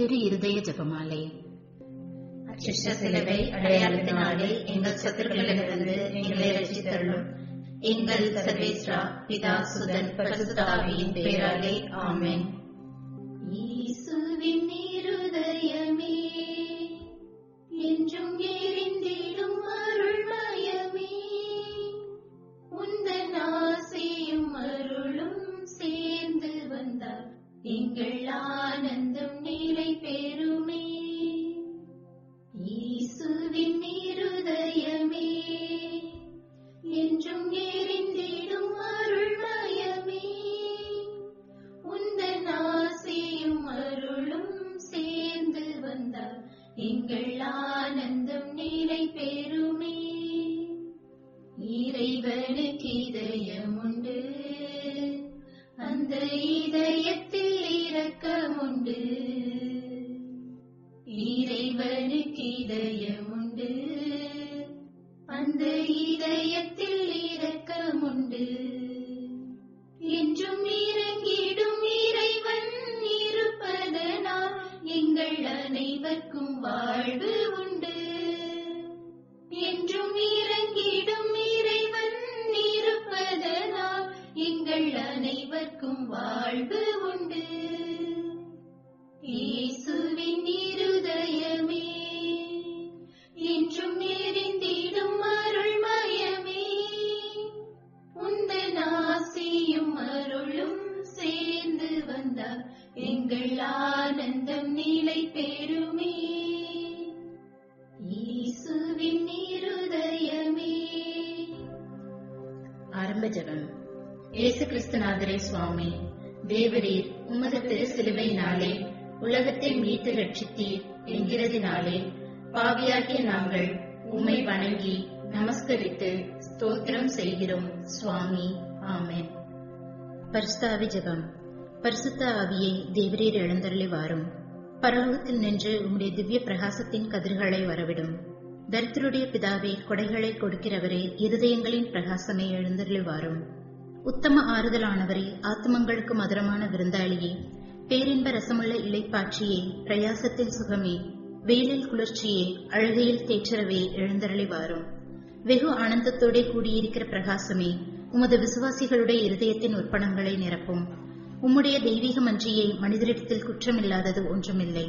திரு இருதய ஜெபமாலை. அச்சிஷ்ட சிலுவை அடையாளத்தினாலே எங்கள் சத்துருக்களிலிருந்து எங்களை ரட்சித்தருளும். எங்கள் சர்வேஸ்வரா, பிதா, சுதன், பரிசுத்த ஆவியின் பெயராலே ஆமென். இயேசுவின் இருதயமே, என்றும் எரிந்திடும் அருள்மயமே, உந்தன் ஆசையும் அருளும் சேர்ந்து வந்தார் எங்கள் ஆனந்தம் நிலை பெறுமே. இயேசுவின் இருதயமே, என்றும் எரிந்திடும் அருள்மயமே, உந்தன் ஆசையும் அருளும் சேர்ந்து வந்தார் எங்கள் ஆனந்தம் நிலை பெறுமே. இறைவனுக்கு இதயம் உண்டு, அந்த இதயத்தில் இரக்கம் உண்டு. இறைவனுக்கு இதயம் உண்டு, அந்த இதயத்தில் இரக்கம் உண்டு. என்றும் இறங்கிடும் இறைவன் இருப்பதனால் எங்கள் அனைவருக்கும் வாழ்வு உண்டு. என்றும் இறங்கிடும் இறைவன் இருப்பதனால் எங்கள் அனைவருக்கும் வாழ்வு உண்டு. இயேசுவின் இருதயமே, என்றும் எரிந்திடும் அருள்மயமே, உந்தன் ஆசையும் அருளும் சேர்ந்து வந்தார் எங்கள் ஆனந்தம் நிலை பெறுமே. இயேசுவின் இருதயமே. ஆரம்ப ஜெபம். இயேசு கிறிஸ்துநாதரே சுவாமி, தேவரீர் உமது திரு சிலுவையினாலே உலகத்தை மீட்டு ரட்சித்தீர் என்கிறதினாலே பாவியாகிய நாங்கள் உம்மை வணங்கி நமஸ்கரித்து ஸ்தோத்திரம் செய்கிறோம் சுவாமி. ஆமென். பரிசுத்த ஆவி ஜெபம். பரிசுத்த ஆவியை தேவரீர் எழுந்தருளி வாரும். பரலோகத்தில் நின்று உம்முடைய திவ்ய பிரகாசத்தின் கதிர்களை வரவிடும். தரித்திரருடைய பிதாவே, கொடைகளை கொடுக்கிறவரே, இருதயங்களின் பிரகாசமே, எழுந்தருளி வாரும். உத்தம ஆறுதலானவரே, ஆத்மங்களுக்கு மதுரமான விருந்தாளியே, பேரின்ப ரசமுள்ள இளைப்பாட்சியே, பிரயாசத்தில் சுகமே, வெயிலில் குளிர்ச்சியே, அழுகையில் தேற்றரவே, எழுந்தருளி வாரும். வெகு ஆனந்தத்தோടെ கூடியிருக்கிற பிரகாசமே, உமது விசுவாசிகளுடைய இருதயத்தின் உற்பணங்களை நிரப்பும். உம்முடைய தெய்வீக மன்றியை மனிதரிடத்தில் குற்றமில்லாதது ஒன்றுமில்லை.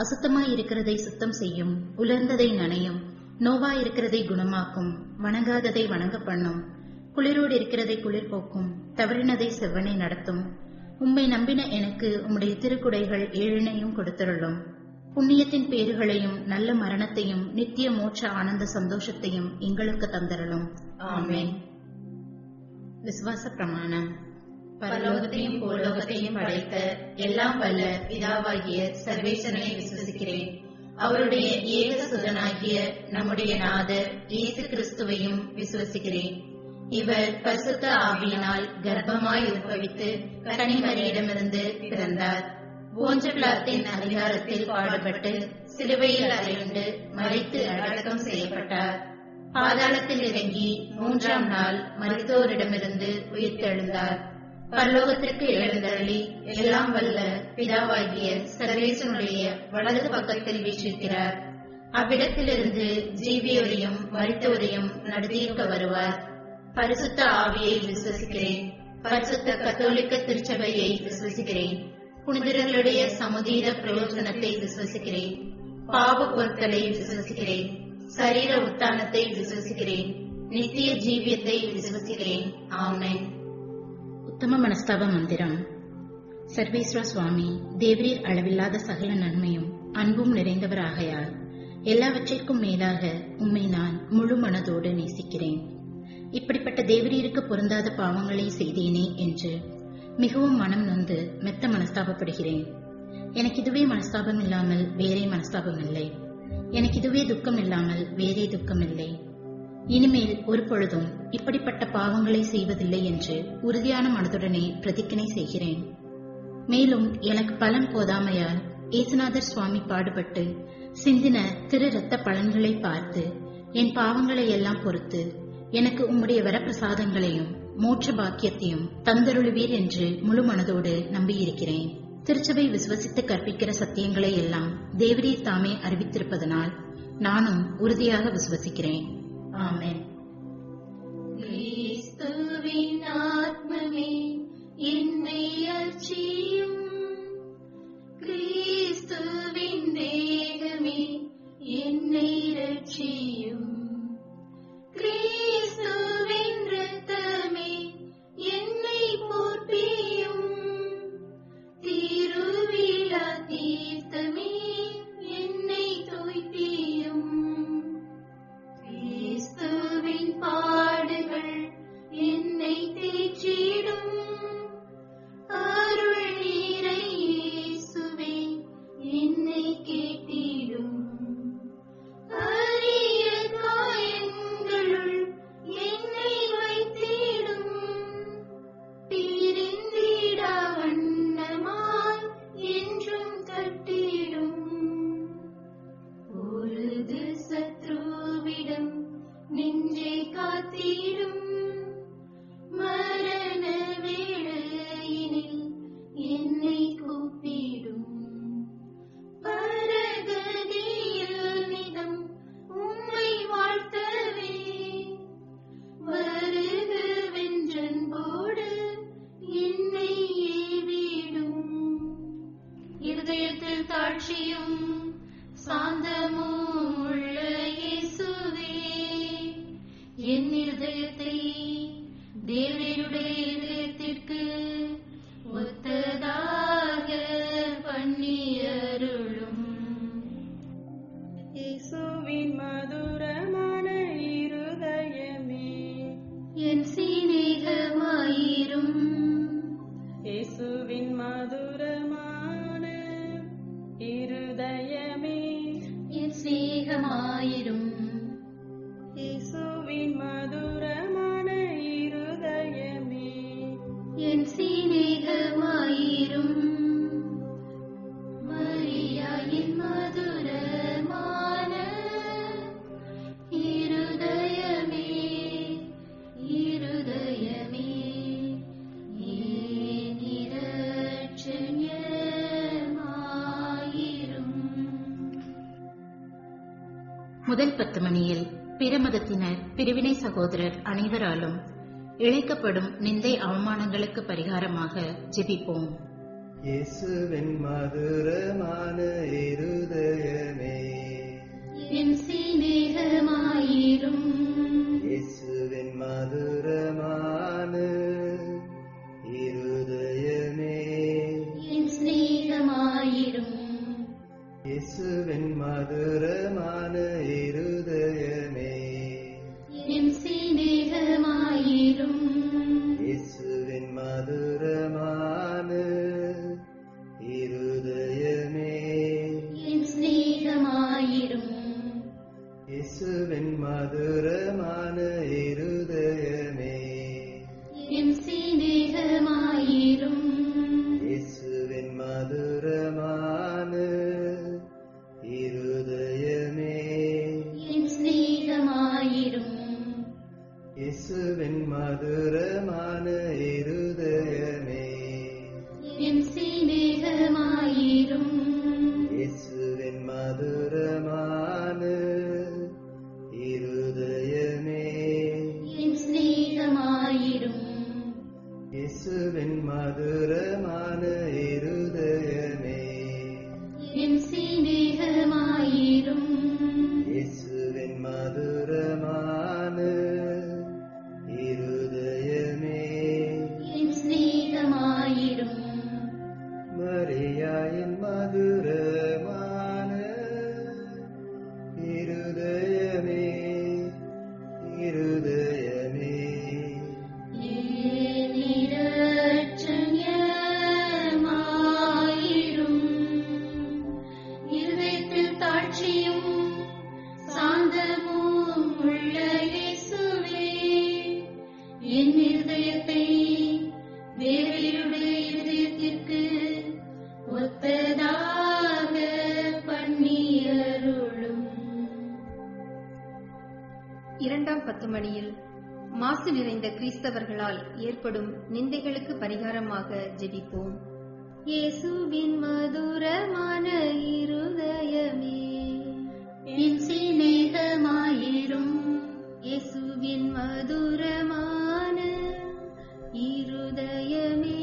அசுத்தமாயிருக்கிறதை சுத்தம் செய்யும், உலர்ந்ததை நனையும், நோவாயிருக்கிறதை குணமாக்கும், வணங்காததை வணங்க பண்ணும், குளிரோடு இருக்கிறதை குளிர் போக்கும், தவறினதை செவ்வனை நடத்தும். உம்மை நம்பின எனக்கு உம்முடைய திருக்குடைகள் ஏழினையும் கொடுத்தருளும். புண்ணியத்தின் பேறுகளையும் நல்ல மரணத்தையும் நித்திய மோட்ச ஆனந்த சந்தோஷத்தையும் எங்களுக்கு தந்தருளும். ஆமென். விசுவாச பிரமாணம். பரலோகத்தையும் பூலோகத்தையும் படைத்த எல்லாம் வல்ல பிதாவாகிய சர்வேசனை விசுவசிக்கிறேன். அவருடைய ஏக சுதனாகிய நம்முடைய நாதர் இயேசு கிறிஸ்துவையும் விசுவசிக்கிறேன். இவர் பரிசுத்த ஆவியினால் கர்ப்பமாய் உற்பவித்து கன்னிமரியிடமிருந்து பிறந்தார். போஞ்சபிலாத்தின் அதிகாரத்தில் பாடுபட்டு சிலுவையில் அறையுண்டு மரித்து அடக்கம் செய்யப்பட்டார். பாதாளத்தில் இறங்கி 3ஆம் நாள் மரித்தோரிடமிருந்து உயிர்த்தெழுந்தார். பரலோகத்திற்கு எழுந்தருளி எல்லாம் வல்ல பிதாவாகிய சர்வேசனுடைய வலது பக்கத்தில் வீற்றிருக்கிறார். அவ்விடத்திலிருந்து ஜீவியோரையும் மரித்தோரையும் நடுதீர்க்க வருவார். பரிசுத்த ஆவியை விசுவசிக்கிறேன். பரிசுத்த கத்தோலிக்க திருச்சபையை விசுவசிக்கிறேன். புனிதர்களுடைய சமுதீர பிரயோஜனத்தை விசுவசிக்கிறேன். பாவ பொருட்களை விசுவசிக்கிறேன். சரீர உத்தானத்தை விசுவசிக்கிறேன். நித்திய ஜீவியத்தை விசுவசிக்கிறேன். ஆமென். உத்தம மனஸ்தாப மந்திரம். சர்வேஸ்வர சுவாமி, தேவரீர் அளவில்லாத சகல நன்மையும் அன்பும் நிறைந்தவராகையால் எல்லாவற்றிற்கும் மேலாக உம்மை நான் முழு மனதோடு நேசிக்கிறேன். இப்படிப்பட்ட தேவரீருக்கு பொருந்தாத பாவங்களை செய்தேனே என்று மிகவும் மனம் நொந்து மெத்த மனஸ்தாபப்படுகிறேன். எனக்கு இதுவே மனஸ்தாபம் இல்லாமல் வேறே மனஸ்தாபம் இல்லை. எனக்கு இதுவே துக்கம் இல்லாமல் வேறே துக்கம் இல்லை. இனிமேல் ஒரு பொழுதும் இப்படிப்பட்ட பாவங்களை செய்வதில்லை என்று உறுதியான மனதுடனே பிரதிஜ்ஞை செய்கிறேன். மேலும் எனக்கு பலன் போதாமையால் ஏசுநாதர் சுவாமி பாடுபட்டு சிந்தின திரு இரத்த பலன்களை பார்த்து என் பாவங்களை எல்லாம் பொறுத்து எனக்கு உம்முடைய வரப்பிரசாதங்களையும் மோட்ச பாக்கியத்தையும் தந்தருளுவீர் என்று முழு மனதோடு நம்பியிருக்கிறேன். திருச்சபை விசுவசித்து கற்பிக்கிற சத்தியங்களை எல்லாம் தேவரீர் தாமே அறிவித்திருப்பதனால் நானும் உறுதியாக விசுவசிக்கிறேன். ஆமென். கிறிஸ்துவின் ஆத்மமே என்னை அர்ச்சியும், கிறிஸ்துவின் தேகமே என்னை ரட்சியும், கிறிஸ்துவின் இரத்தமே என்னை போற்றியும், திருவிழா தீர்த்தமே என்னை தோய்ப்பியும், கிறிஸ்துவின் பாடுகள் என்னை தேற்றிடும், அருள் நீரை இயேசுவே என்னை கேட்டிடும், அரிய காயங்களுள் என்னை வைத்திடும், பிரிந்திடா வண்ணமாய் என்றும் கட்டிடும், பொழுது சத்ருவிடம் நெஞ்சை காத்திடும், மரண வேளையினில் என்னை கூப்பிடும், பரகதியில் நிதம் உம்மை வாழ்த்தவே, வருகவென்றன்போடு என்னை ஏவிடும், இருதயத்தில் தாழ்ச்சியும் சாந்தமும் உள்ள இயேசுவே, என் இருதயத்தை தேவனுடைய இதயத்திற்கு ஒத்ததாக பண்ணியருளும். இயேசுவின் மதுரமான இருதயமே என் சிநேகமாயிரும், இயேசுவின் மதுரமான இருதயமே என் சிநேகமாயிரும், இயேசுவின் மதுரமான இருதயமே என் சிநேகமாயிரும், மரியாயின் மதுரமான இருதயமே, இருதயமே என் இரட்சண்யமாயிரும். முதல் 10 மணியில் பிற மதத்தினர், பிரிவினை சகோதரர் அனைவராலும் இழைக்கப்படும் நிந்தை அவமானங்களுக்கு பரிகாரமாக ஜெபிப்போம். இயேசுவின் மதுரமான இருதயமே, என் சிநேகமாயிரும், இயேசுவின் மதுரமான இருதயமே, என் சிநேகமாயிரும், இயேசுவின் மதுரமான இருதயமே, என் சிநேகமாயிரும், இயேசுவின் மதுரமான இருதயமே, என் சிநேகமாயிரும், இயேசுவின் மதுரமான இருதயமே, என் சிநேகமாயிரும், இயேசுவின் மதுரமான இருதயமே, என் சிநேகமாயிரும், இயேசுவின் மதுரமான இருதயமே, என் சிநேகமாயிரும், இயேசுவின் மதுரமான இருதயமே, என் சிநேகமாயிரும், இயேசுவின் மதுரமான இருதயமே, என் சிநேகமாயிரும், இயேசுவின் மதுரமான இருதயமே, என் சிநேகமாயிரும், மரியாயின் மதுரமான இருதயமே, இருதயமே, என் இரட்சண்யமாயிரும், இருதயத்தில் தாழ்ச்சியும் சாந்தமும் உள்ள இயேசுவே, என் இருதயத்தை தேவருடைய இருதயத்திற்கு ஒத்ததாக பண்ணியருளும். இரண்டாம் 10 மணியில் மாசு நிறைந்த கிறிஸ்தவர்களால் ஏற்படும் நிந்தைகளுக்கு பரிகாரமாக ஜெபிப்போம். இயேசுவின் மதுரமான இருதயமே என் சிநேகமாயிரும். இயேசுவின் மதுரமான இருதயமே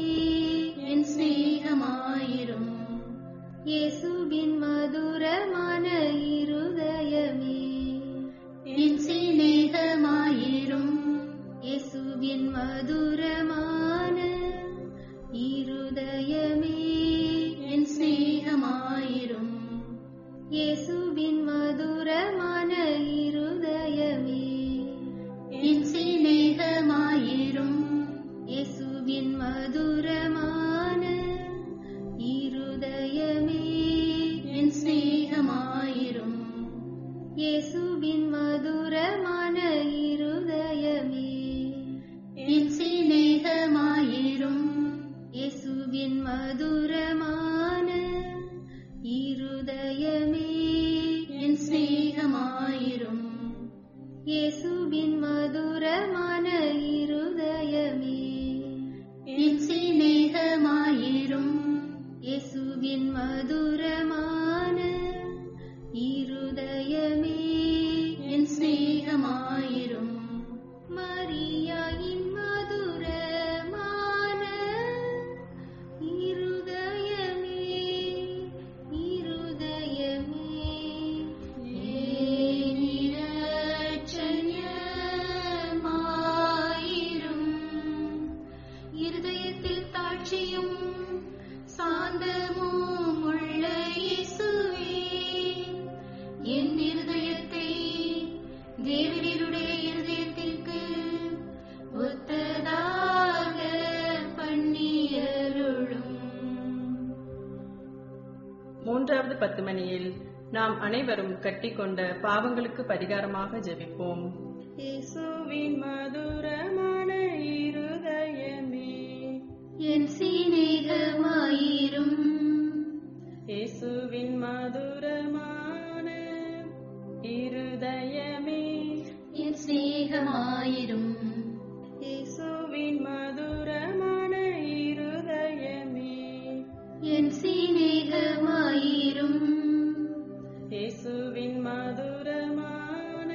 என் சிநேகமாயிரும். இயேசுவின் மதுரமான இருதயமே என் சிநேகமாயிரும். இயேசுவின் மதுரமான இருதயமே என் சிநேகமாயிரும். இயேசுவின் மதுரமான இருதயமே என் சிநேகமாயிரும். இயேசுவின் மதுரமான இருதயமே என் சிநேகமாயிரும். இயேசுவின் மதுரமான இருதயமே என் சிநேகமாயிரும். இயேசுவின் மதுரமான இருதயமே என் சிநேகமாயிரும். இயேசுவின் மதுரமான இருதயமே என் சிநேகமாயிரும். இயேசுவின் மதுரமான இருதயமே என் சிநேகமாயிரும். மரியாயின் மதுரமான இருதயமே இருதயமே ஏன் இரட்சண்யமாயிரும். இருதயத்தில் தாட்சியும் சாந்தமும் உள்ள இயேசுவே, என் இருதயத்தை தேவரீருடைய இருதயத்திற்கு ஒத்ததாக பண்ணியருளும். மூன்றாவது 10 மணியில் நாம் அனைவரும் கட்டிக்கொண்ட பாவங்களுக்கு பரிகாரமாக ஜெபிப்போம். இயேசுவின் மதுரமான இருதயமே என் சிநேகமாயிரும். இயேசுவின் மதுரமான இருதயமே என் சிநேகமாயிரும். இயேசுவின் மதுரமான இருதயமே என் சிநேகமாயிரும். இயேசுவின் மதுரமான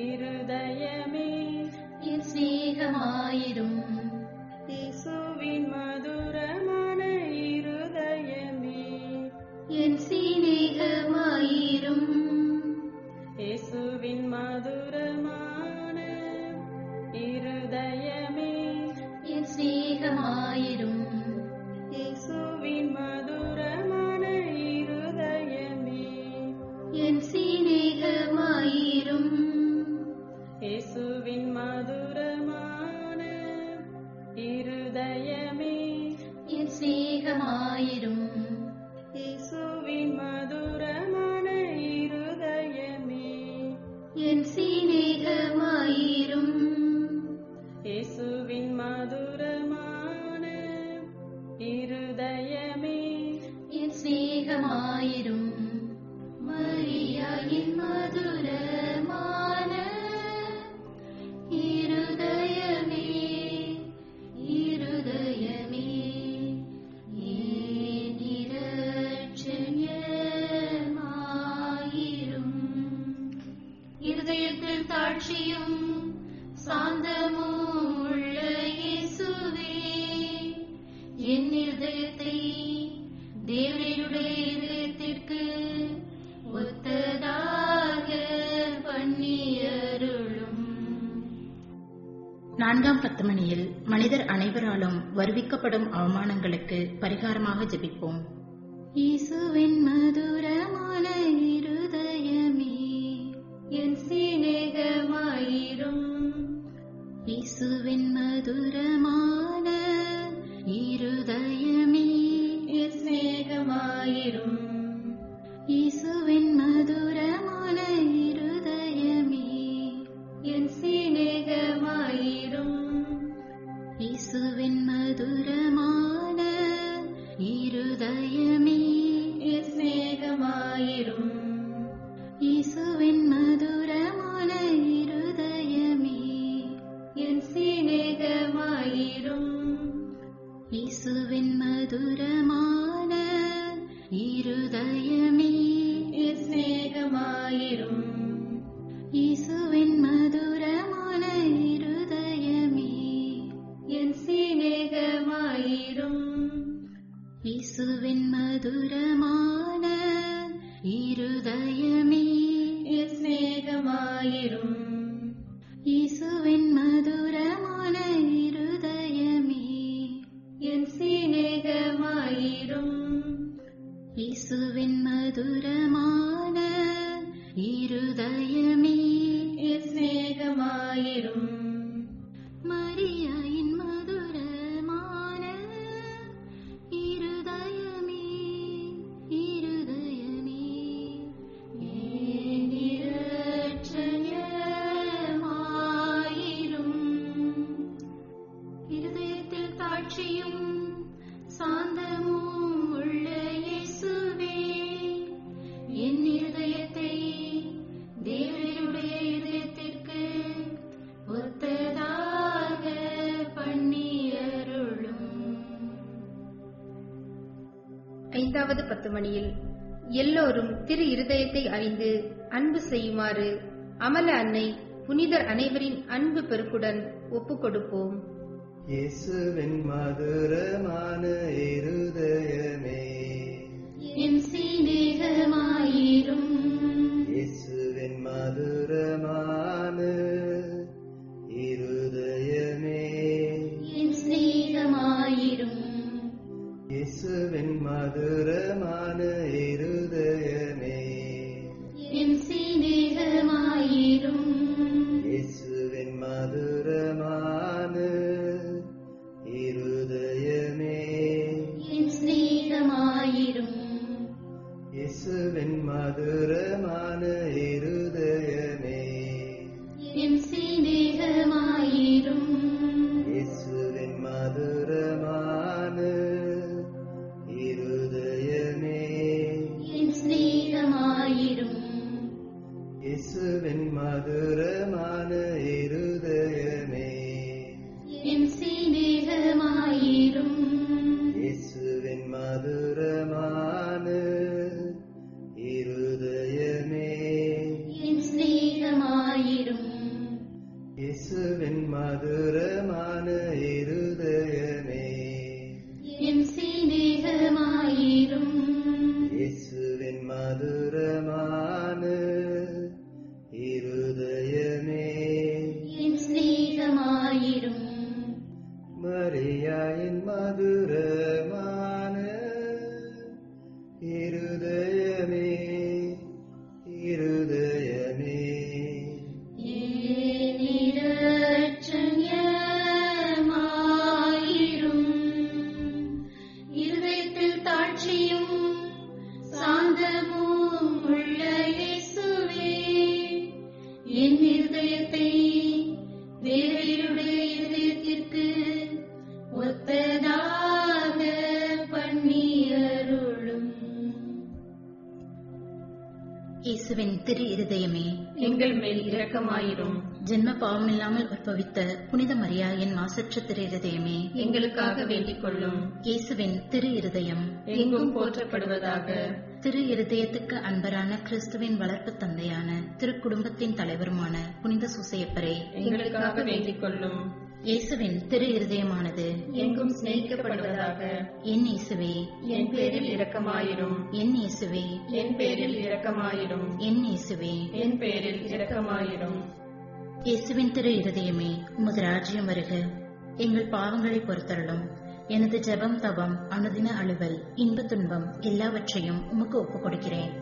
இருதயமே என் சிநேகமாயிரும். இயேசுவின் மதுரமான இருதயமே என் சிநேகமாயிரும். இயேசுவின் மதுரமான இருதயமே என் சிநேகமாயிரும். இயேசுவின் மதுரமான இருதயமே என் சிநேகமாயிரும். இயேசுவின் மதுரமான இருதயமே என் சிநேகமாயிரும். இயேசுவின் மதுரமான இருதயமே என் சிநேகமாயிரும். இயேசுவின் மதுரமான இருதயமே என் சிநேகமாயிரும். மரியாயின் மதுரமான இருதயமே இருதயமே ஏன் இரட்சண்யமாயிரும். இருதயத்தில் தாட்சியும் சாந்தமும் உள்ள இயேசுவே, என் இருதயத்தை தேவரீருடைய இதயத்திற்கு ஒத்ததாக பண்ணியருளும். 4ஆம் 10 மணியில் மனிதர் அனைவராலும் வருவிக்கப்படும் அவமானங்களுக்கு பரிகாரமாக ஜெபிப்போம். இயேசுவின் மதுரமான இருதயமே என் சிநேகமாயிரும். இயேசுவின் மதுரமான இருதயமே என் சிநேகமாயிரும். இயேசுவின் மதுரமான இருதயமே என் சிநேகமாயிரும். இயேசுவின் மதுரமான இருதயமே என் சிநேகமாயிரும். இயேசுவின் மதுரமான இருதயமே என் சிநேகமாயிரும். இயேசுவின் மதுரமான இருதயமே என் சிநேகமாயிரும். இயேசுவின் மதுரமான இருதயமே என் சிநேகமாயிரும். இயேசுவின் மதுரமான இருதயமே என் சிநேகமாயிரும். மரியாயின் மதுரமான இருதயமே இருதயமே என் இரட்சகமாயிரும். இருதயத்தில் தாட்சியும் சாந்தமும் உள்ள இயேசுவே, என் இருதயத்தை தேவனுடைய இதயத்திற்கு ஒத்ததாக பண்ணியருளும். 5வது 10 மணியில் எல்லோரும் திரு இருதயத்தை அறிந்து அன்பு செய்யுமாறு அமல அன்னை புனிதர் அனைவரின் அன்பு பெருக்குடன் ஒப்புக் கொடுப்போம். இயேசுவின் மதுரமான இருதயமே, என் சிநேகமாயிரும். இயேசுவின் மதுரமான இருதயமே, என் சிநேகமாயிரும். இயேசுவின் மதுரமான இருதயமே, என் சிநேகமாயிரும். இயேசுவின் மதுரமான இருதயமே, என் சிநேகமாயிரும். இயேசுவின் மதுரமான இருதயமே, என் சிநேகமாயிரும். இயேசுவின் மதுரமான இருதயமே, என் சிநேகமாயிரும். இயேசுவின் மதுரமான இருதயமே, என் சிநேகமாயிரும். இயேசுவின் மதுரமான இருதயமே, என் சிநேகமாயிரும். இயேசுவின் மதுரமான இருதயமே, என் சிநேகமாயிரும். இயேசுவின் மதுரமான இருதயமே, என் சிநேகமாயிரும். மரியாயின் மதுரமான இருதயமே, இருதயமே, என் இரட்சகமாயிரும். இருதயத்தில் தாட்சியும் சாந்தமும் உள்ள இயேசுவே, என் இருதயத்தை தேவனுடைய இதயத்திற்கு ஒத்ததாக பண்ணியருளும். இயேசுவின் திரு இருதயமே, எங்கள் மேல் இரக்கமாயிரும். ஜென்ம பாவமில்லாமல் உற்பவித்த புனித மரியாயின் மாசற்ற திரு இருதயமே, எங்களுக்காக வேண்டிக் கொள்ளும். இயேசுவின் திரு இருதயம் எங்கும் போற்றப்படுவதாக. திரு இருதயத்துக்கு அன்பரான கிறிஸ்துவின் வளர்ப்பு தந்தையான திருக்குடும்பத்தின் தலைவருமான புனித சூசையப்பரே, எங்களுக்காக வேண்டிக் கொள்ளும். இயேசுவின் திரு இருதயமானது எங்கும் சிநேகிக்கப்படுவதாக. என் இயேசுவே, என் பேரில் இரக்கமாயிரும். என் இயேசுவே, என் பேரில் இரக்கமாயிரும். என் இயேசுவே. என் பேரில் இரக்கமாயிரும். இயேசுவின் திரு இருதயமே, உமது ராஜ்யம் வருக. எங்கள் பாவங்களை பொறுத்தருளும். எனது ஜெபம், தவம், அனுதின அலுவல், இன்ப துன்பம் எல்லாவற்றையும் உமக்கு ஒப்புக் கொடுக்கிறேன்.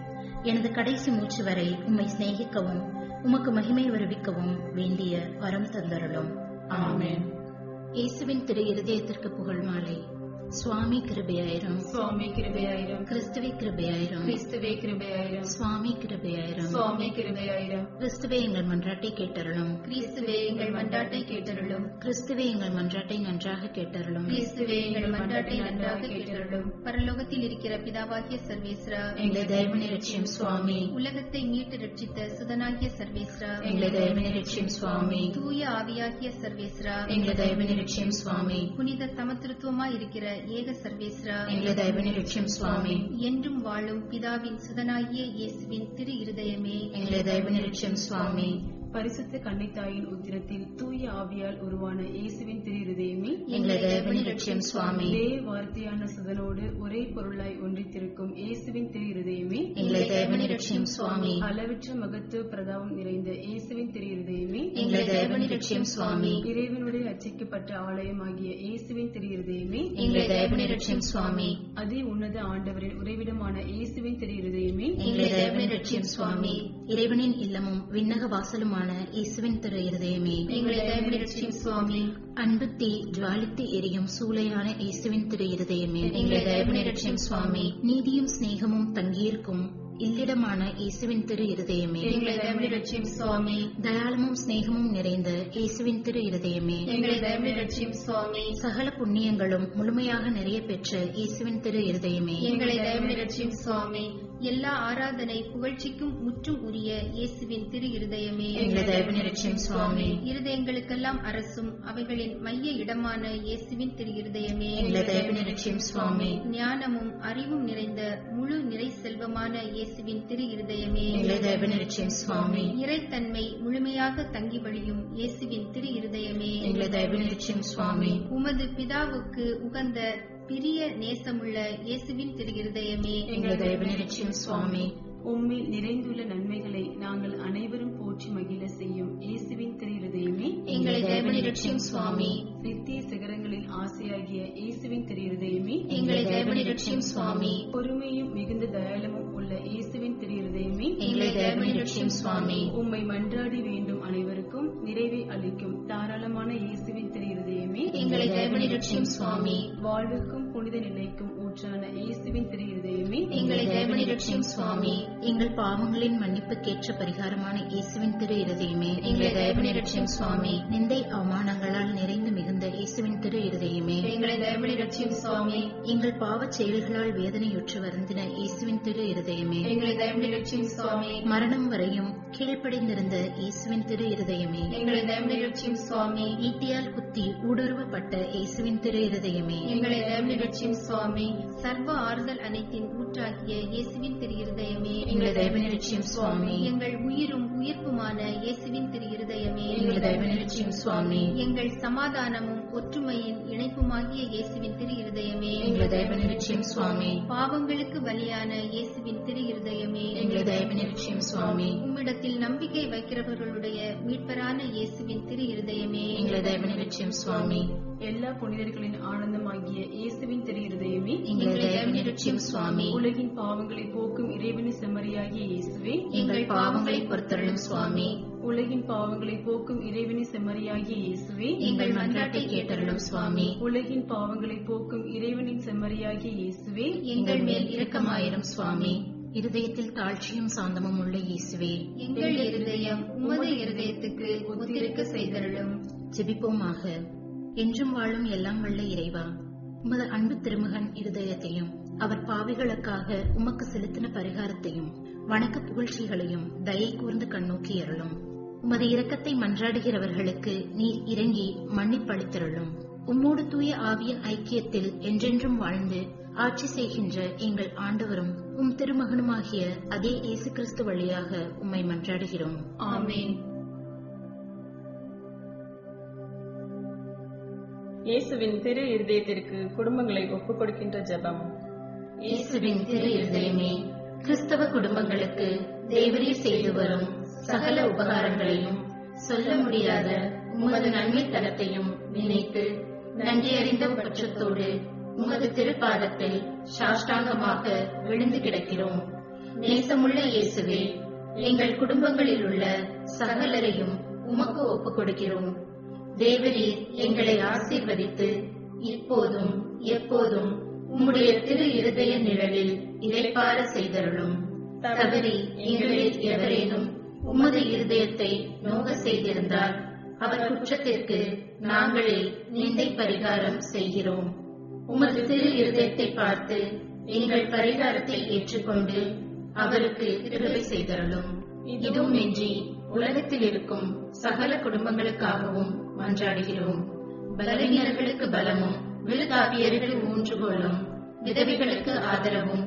எனது கடைசி மூச்சு வரை உம்மை சிநேகிக்கவும் உமக்கு மகிமை வருவிக்கவும் வேண்டிய வரம் தந்தருளும். ஆமென். இயேசுவின் திரு இருதயத்திற்கு புகழ் மாலை. சுவாமி கிருபையாயிரும். சுவாமி கிருபையாயிரும். கிறிஸ்துவே கிருபையாயிரும். கிறிஸ்துவே கிருபையாயிரும். சுவாமி கிருபையாயிரும். சுவாமி கிருபையாயிரும். கிறிஸ்துவே எங்கள் மன்றாட்டை கேட்டருளும். கிறிஸ்துவே எங்கள் மன்றாட்டை கேட்டருளும். கிறிஸ்துவே எங்கள் மன்றாட்டை நன்றாக கேட்டருளும். கிறிஸ்துவே எங்கள் மன்றாட்டை நன்றாக கேட்டருளும். பரலோகத்தில் இருக்கிற பிதாவாகிய சர்வேஸ்வரா, எங்களை தயவுனி ரட்சியும் சுவாமி. உலகத்தை மீட்டு ரட்சித்த சுதனாகிய சர்வேஸ்வரா, எங்களை தயவுனி ரட்சியும் சுவாமி. தூய ஆவியாகிய சர்வேஸ்வரா, எங்களை தயவுனி ரட்சியும் சுவாமி. புனித சமத்துவமாய் இருக்கிற ஏக சர்வேஸ்வரா, எங்களை தயவுனி ரட்சியும் சுவாமி. என்றும் வாழும் பிதாவின் சுதனாகிய இயேசுவின் திரு இருதயமே, எங்களை தயவுனி ரட்சியும் சுவாமி. பரிசுத்த கன்னித்தாயின் உத்திரத்தில் தூய ஆவியால் உருவான இயேசுவின் திரு இருதயமே, எங்களை தயவுனி ரட்சியும் சுவாமி. ஒரே வார்த்தையான சுதனோடு ஒரே பொருளாய் ஒன்றித்திருக்கும் இயேசுவின் திரு இருதயமே, எங்களை தயவுனி ரட்சியும் சுவாமி. அளவற்ற மகத்துவ பிரதாபம் நிறைந்த இயேசுவின் திரு இருதயமே, எங்களை தயவுனி ரட்சியும் சுவாமி. இறைவனுடைய ரட்சிக்கப்பட்ட ஆலயமாகிய இயேசுவின் திரு இருதயமே, எங்களை தயவுனி ரட்சியும் சுவாமி. அதி உன்னத ஆண்டவரின் உறைவிடமான இயேசுவின் திரு இருதயமே, எங்களை தயவுனி ரட்சியும் சுவாமி. இறைவனின் இல்லமும் விண்ணக வாசலுமான இயேசுவின் திரு இருதயமே, எங்களை தயவுனி ரட்சியும் சுவாமி. அன்பு தீ ஜுவாலித்து எரியும் சூளையான இயேசுவின் திரு இருதயமே, எங்களை தயவுனி ரட்சியும் சுவாமி. நீதியும் சிநேகமும் தங்கியிருக்கும் இல்லிடமான இயேசுவின் திரு இருதயமே, எங்களை தயவுனி ரட்சியும் சுவாமி. தயாளமும் சிநேகமும் நிறைந்த இயேசுவின் திரு இருதயமே, எங்களை தயவுனி ரட்சியும் சுவாமி. சகல புண்ணியங்களும் முழுமையாக நிறைய பெற்ற இயேசுவின் திரு இருதயமே, எங்களை தயவுனி ரட்சியும் சுவாமி. எல்லா ஆராதனை புகழ்ச்சிக்கும் முற்றும் உரிய இயேசுவின் திரு இருதயமே, எங்களை தயவுனி ரட்சியும் சுவாமி. இருதயங்களுக்கெல்லாம் அரசும் அவைகளின் மைய இடமான இயேசுவின் திரு இருதயமே, எங்களை தயவுனி ரட்சியும் சுவாமி. ஞானமும் அறிவும் நிறைந்த முழு நிறை செல்வமான இயேசுவின் திரு இருதயமே, எங்களை தயவுனி ரட்சியும் சுவாமி. இறைத்தன்மை முழுமையாக தங்கி வழியும் இயேசுவின் திரு இருதயமே, எங்களை தயவுனி ரட்சியும் சுவாமி. உமது பிதாவுக்கு உகந்த பிரிய நேசமுள்ள இயேசுவின் திரு இருதயமே, எங்களை தயவுனி ரட்சியும் சுவாமி. உம்மில் நிறைந்துள்ள நன்மைகளை நாங்கள் அனைவரும் போற்றி மகிழ செய்யும் இயேசுவின் திரு இருதயமே, எங்களை தயவுனி ரட்சியும் சுவாமி. நித்திய சிகரங்களின் ஆசையாகிய இயேசுவின் திரு இருதயமே, எங்களை தயவுனி ரட்சியும் சுவாமி. பொறுமையும் மிகுந்த தயாளமும் உள்ள இயேசுவின் திரு இருதயமே, எங்களை தயவுனி ரட்சியும் சுவாமி. உம்மை மன்றாடி வேண்டும் அனைவருக்கும் நிறைவை அளிக்கும் தாராளமான இயேசுவின் திரு இருதயமே, எங்களை தயவுனி ரட்சியும் சுவாமி. வாழ்வுக்கும் புனித நிலைக்கும் ஊற்றான இயேசுவின் திரு இருதயமே, எங்களை தயவுனி ரட்சியும் சுவாமி. எங்கள் பாவங்களின் மன்னிப்புக்கேற்ற பரிகாரமான இயேசுவின் திரு இருதயமே, எங்களை தயவுனி ரட்சியும் சுவாமி. நிந்தை அவமானங்களால் நிறைந்து மிகுந்த இயேசுவின் திரு இருதயமே, எங்களை தயவுனி ரட்சியும் சுவாமி. எங்கள் பாவச் செயல்களால் வேதனையுற்று வருந்தின இயேசுவின் திரு இருதயமே, எங்களை தயவுனி ரட்சியும் சுவாமி. மரணம் வரையும் கீழ்ப்படிந்திருந்த இயேசுவின் திரு இருதயமே, எங்களை தயவுனி ரட்சியும் சுவாமி. ஈட்டியால் குத்தி ஊடுருவப்பட்ட இயேசுவின் திரு இருதயமே, எங்களை தயவுனி ரட்சியும் சுவாமி. சர்வ ஆறுதல் அனைத்தின் ஊற்றாகிய இயேசுவின் திரு இருதயமே, எங்களை தயவுனி ரட்சியும் சுவாமி. எங்கள் உயிரும் உயிர்ப்புமான இயேசுவின் திரு இருதயமே, எங்களை தயவுனி ரட்சியும் சுவாமி. எங்கள் சமாதானமும் ஒற்றுமையின் இணைப்புமாகிய இயேசுவின் திரு இருதயமே, எங்களை தயவுனி ரட்சியும் சுவாமி. பாவங்களுக்கு பலியான இயேசுவின் திரு இருதயமே, எங்களை தயவுனி ரட்சியும் சுவாமி. உம்மிடத்தில் நம்பிக்கை வைக்கிறவர்களுடைய மீட்பரான இயேசுவின் திரு இருதயமே, எங்களை தயவுனி ரட்சியும் சுவாமி. எல்லா புனிதர்களின் ஆனந்தமாகிய இயேசுவின் திரு இருதயமே, எங்களை தயவுனி ரட்சியும் சுவாமி. உலகின் பாவங்களை போக்கும் இறைவனின் செம்மறியாகிய இயேசுவே, எங்கள் பாவங்களை பொறுத்தருளும் சுவாமி. உலகின் பாவங்களை போக்கும் இறைவனின் செம்மறியாகிய இயேசுவே, எங்கள் மன்றாட்டை கேட்டருளும் சுவாமி. உலகின் பாவங்களை போக்கும் இறைவனின் செம்மறியாகிய இயேசுவே, எங்கள் மேல் இரக்கமாயிரும் சுவாமி. இருதயத்தில் தாழ்ச்சியும் சாந்தமும் உள்ள இயேசுவே, எங்கள் இருதயம் உமது இருதயத்துக்கு ஒத்திருக்க செய்தருளும். ஜெபிப்போமாக. என்றும் வாழும் எல்லாம் வல்ல இறைவா, உமது அன்பு திருமகன் இருதயத்தையும் அவர் பாவிகளுக்காக உமக்கு செலுத்தின பரிகாரத்தையும் வணக்க புகழ்ச்சிகளையும் தயை கூர்ந்து கண்ணோக்கி அருளும். உமது இரக்கத்தை மன்றாடுகிறவர்களுக்கு நீர் இறங்கி மன்னிப்பளித்தருளும். உம்மோடு தூய ஆவியின் ஐக்கியத்தில் என்றென்றும் வாழ்ந்து ஆட்சி செய்கின்ற எங்கள் ஆண்டவரும் உம் திருமகனுமாகிய அதே இயேசு கிறிஸ்து வழியாக உம்மை மன்றாடுகிறோம். ஆமென். இயேசுவின் திரு இருதயத்திற்கு குடும்பங்களை ஒப்புக் கொடுக்கின்ற ஜெபம். இயேசுவின் திரு இருதயமே, கிறிஸ்தவ குடும்பங்களுக்கு தேவரீர் செய்து வரும் சகல உபகாரங்களையும் சொல்ல முடியாத உமது நன்மைத்தனத்தையும் நினைத்து நன்றியறிந்த பட்சத்தோடு உமது திருப்பாதத்தில் சாஷ்டாங்கமாக விழுந்து கிடக்கிறோம். நேசமுள்ள இயேசுவே, எங்கள் குடும்பங்களில் உள்ள சகலரையும் உமக்கு ஒப்புக் கொடுக்கிறோம். தேவரீர் எங்களை ஆசீர்வதித்து இப்போதும் எப்போதும் உம்முடைய திரு இருதய நிழலில் இளைப்பாற செய்தருளும். தவறி எங்களில் எவரேனும் உமது இருதயத்தை நோக செய்திருந்தால் அவர் குற்றத்திற்கு நாங்களே நிந்தை பரிகாரம் செய்கிறோம். உமது திரு இருதயத்தை பார்த்து எங்கள் பரிகாரத்தை ஏற்றுக்கொண்டு அவருக்கு கிருபை செய்தருளும். இதுவுமின்றி உலகத்தில் இருக்கும் சகல குடும்பங்களுக்காகவும் மன்றாடுகிறோம். பலவீனர்களுக்கு பலமும் விருதாபியருக்கு ஊன்றுகோலும், விதவைகளுக்கு ஆதரவும்,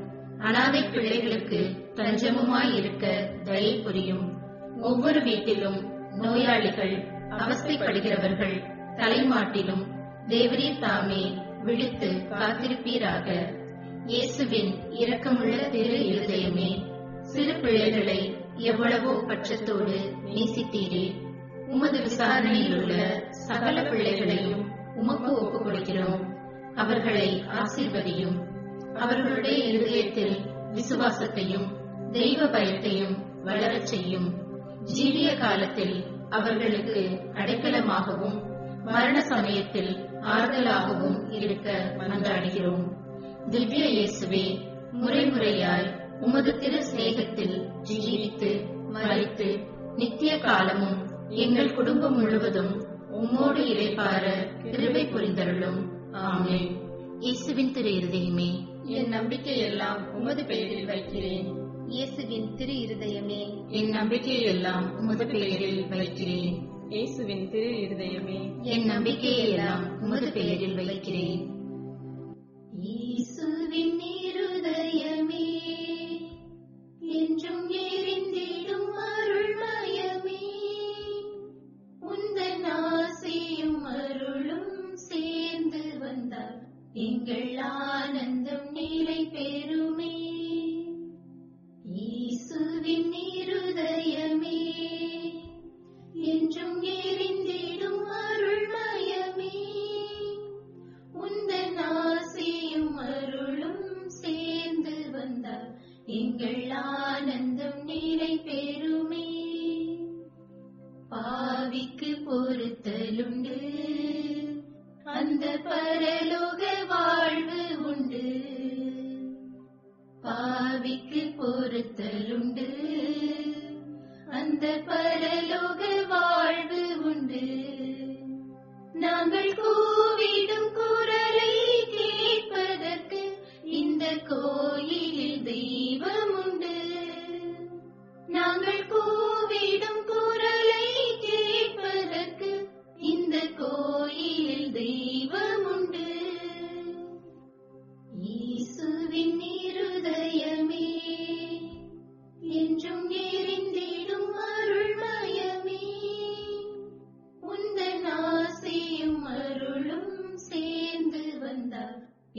அனாதை பிள்ளைகளுக்கு தஞ்சமுமாய் இருக்க தயை புரியும். ஒவ்வொரு வீட்டிலும் நோயாளிகள், அவஸ்தைப்படுகிறவர்கள் தலைமாட்டிலும் தேவரீர் தாமே விழித்து காத்திருப்பீராக. இயேசுவின் இரக்கமுள்ள திரு இருதயமே, சிறு பிள்ளைகளை எவ்வளவோ பட்சத்தோடு நேசித்தீரே. உமது விசாரணையில் உள்ள சகல பிள்ளைகளையும் உமக்கு ஒப்புக் கொடுக்கிறோம். அவர்களை ஆசீர்வதியும். அவர்களுடைய இருதயத்தில் விசுவாசத்தையும் தெய்வ பயத்தையும் வளரச் செய்யும். ஜீவிய காலத்தில் அவர்களுக்கு அடைக்கலமாகவும் மரண சமயத்தில் ஆறுதலாகவும் இருக்க மன்றாடுகிறோம். திவ்ய இயேசுவே, முறைமுறையாய் உமது திரு சிநேகத்தில் ஜீவித்து மரித்து நித்திய காலமும் எங்கள் குடும்பம் முழுவதும் உம்மோடு இளைப்பாற கிருபை புரிந்தருளும். ஆமென். இயேசுவின் திரு இருதயமே, என் நம்பிக்கையெல்லாம் உமது பெயரில் வைக்கிறேன். இயேசுவின் திரு இருதயமே, என் நம்பிக்கையெல்லாம் உமது பெயரில் வைக்கிறேன். இயேசுவின் திரு இருதயமே, என் நம்பிக்கையெல்லாம் உமது பெயரில் வைக்கிறேன். இயேசுவின் இருதயமே, என்றும் எரிந்திடும் அருள்மயமே, உந்தன் ஆசையும் அருளும் சேர்ந்து வந்தால் எங்கள் ஆனந்தம் நிலை பெறுமே. இயேசுவின் இருதயமே, என்றும் எரிந்திடும் அருள்மயமே, உந்தன் ஆசையும் அருளும் சேர்ந்து வந்தால் எங்கள் ஆனந்தம் நிலை பெறுமே. பாவிக்கு பொறுத்தலுண்டு, அந்த பரலோக வாழ்வு உண்டு. பாவிக்கு பொறுத்தலுண்டு, அந்த பரலோக வாழ்வு உண்டு. நாங்கள் கூவிடும் குரலை கேட்பதற்கு இந்த கோயிலில் தெய்வம் உண்டு. நாங்கள் கூவிடும் குரலை கேட்பதற்கு இந்த கோயிலில் தெய்வம் உண்டு. இயேசுவின் இருதயமே, என்றும் எரிந்திடும் அருள்மயமே, உந்தன் ஆசையும் அருளும் சேர்ந்து வந்தால்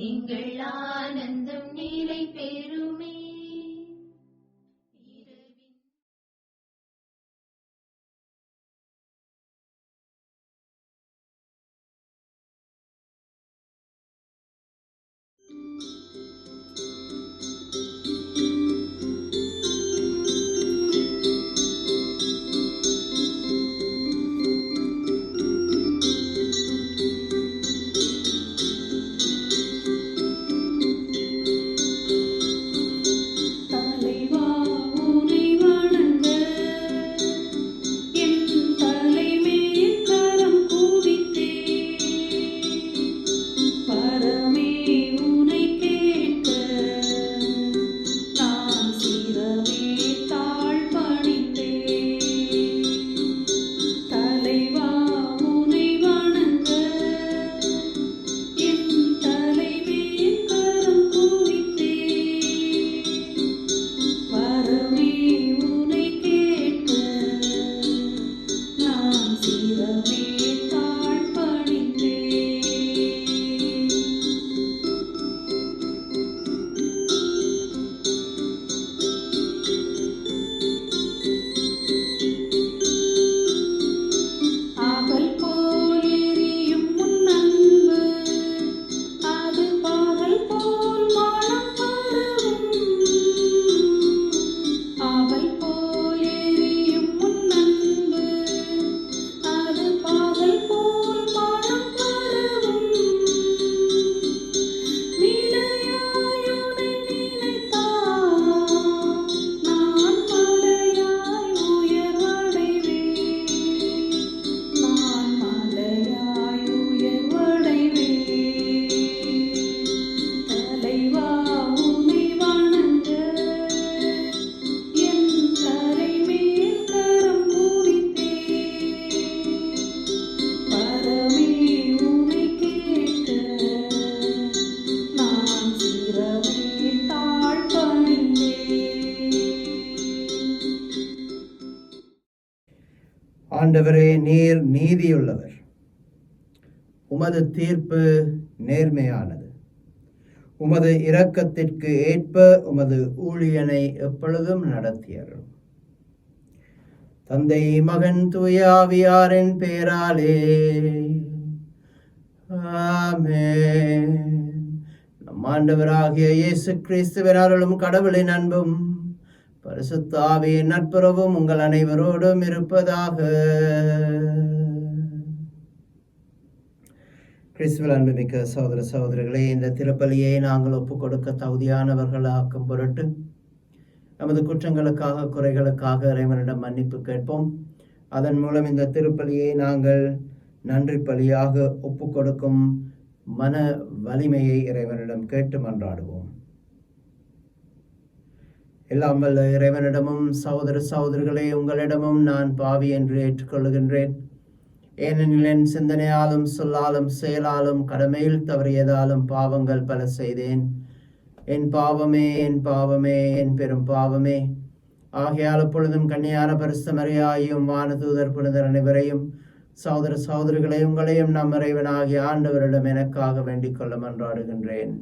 எங்கள் ஆனந்தம் நிலை பெறுமே. ஆண்டவரே, நீர் நீதியுள்ளவர். உமது தீர்ப்பு நேர்மையானது. உமது இரக்கத்திற்கு ஏற்ப உமது ஊழியனை எப்பொழுதும் நடத்தியரும். தந்தை, மகன், தூய ஆவியாரின் பெயராலே ஆமென். நம் ஆண்டவராகிய இயேசு கிறிஸ்துவின் அருளும் கடவுளின் அன்பும் பரிசுத்த ஆவியின் நட்புறவும் உங்கள் அனைவரோடும் இருப்பதாக. கிறிஸ்துவில் அன்புமிக்க சகோதர சகோதரிகளே, இந்த திருப்பலியை நாங்கள் ஒப்புக் கொடுக்க தகுதியானவர்களாக்கும் பொருட்டு நமது குற்றங்களுக்காக, குறைகளுக்காக இறைவனிடம் மன்னிப்பு கேட்போம். அதன் மூலம் இந்த திருப்பலியை நாங்கள் நன்றி பலியாக ஒப்புக் கொடுக்கும் மன வலிமையை இறைவனிடம் கேட்டு மன்றாடுவோம். எல்லாம் வல்ல இறைவனிடமும் சகோதர சகோதரிகளே, உங்களிடமும் நான் பாவி என்று ஏற்றுக்கொள்கின்றேன். ஏனெனில் என் சிந்தனையாலும் சொல்லாலும் செயலாலும் கடமையில் தவறியதாலும் பாவங்கள் பல செய்தேன். என் பாவமே, என் பாவமே, என் பெரும் பாவமே. ஆகையால் எப்பொழுதும் கன்னியான பரிசுத்த மரியாயையும் வானதூதர் புனிதர் அனைவரையும், சகோதர சகோதரிகளை உங்களையும் நம் இறைவனாகிய ஆண்டவரிடம் எனக்காக வேண்டிக் கொள்ள மன்றாடுகின்றேன்.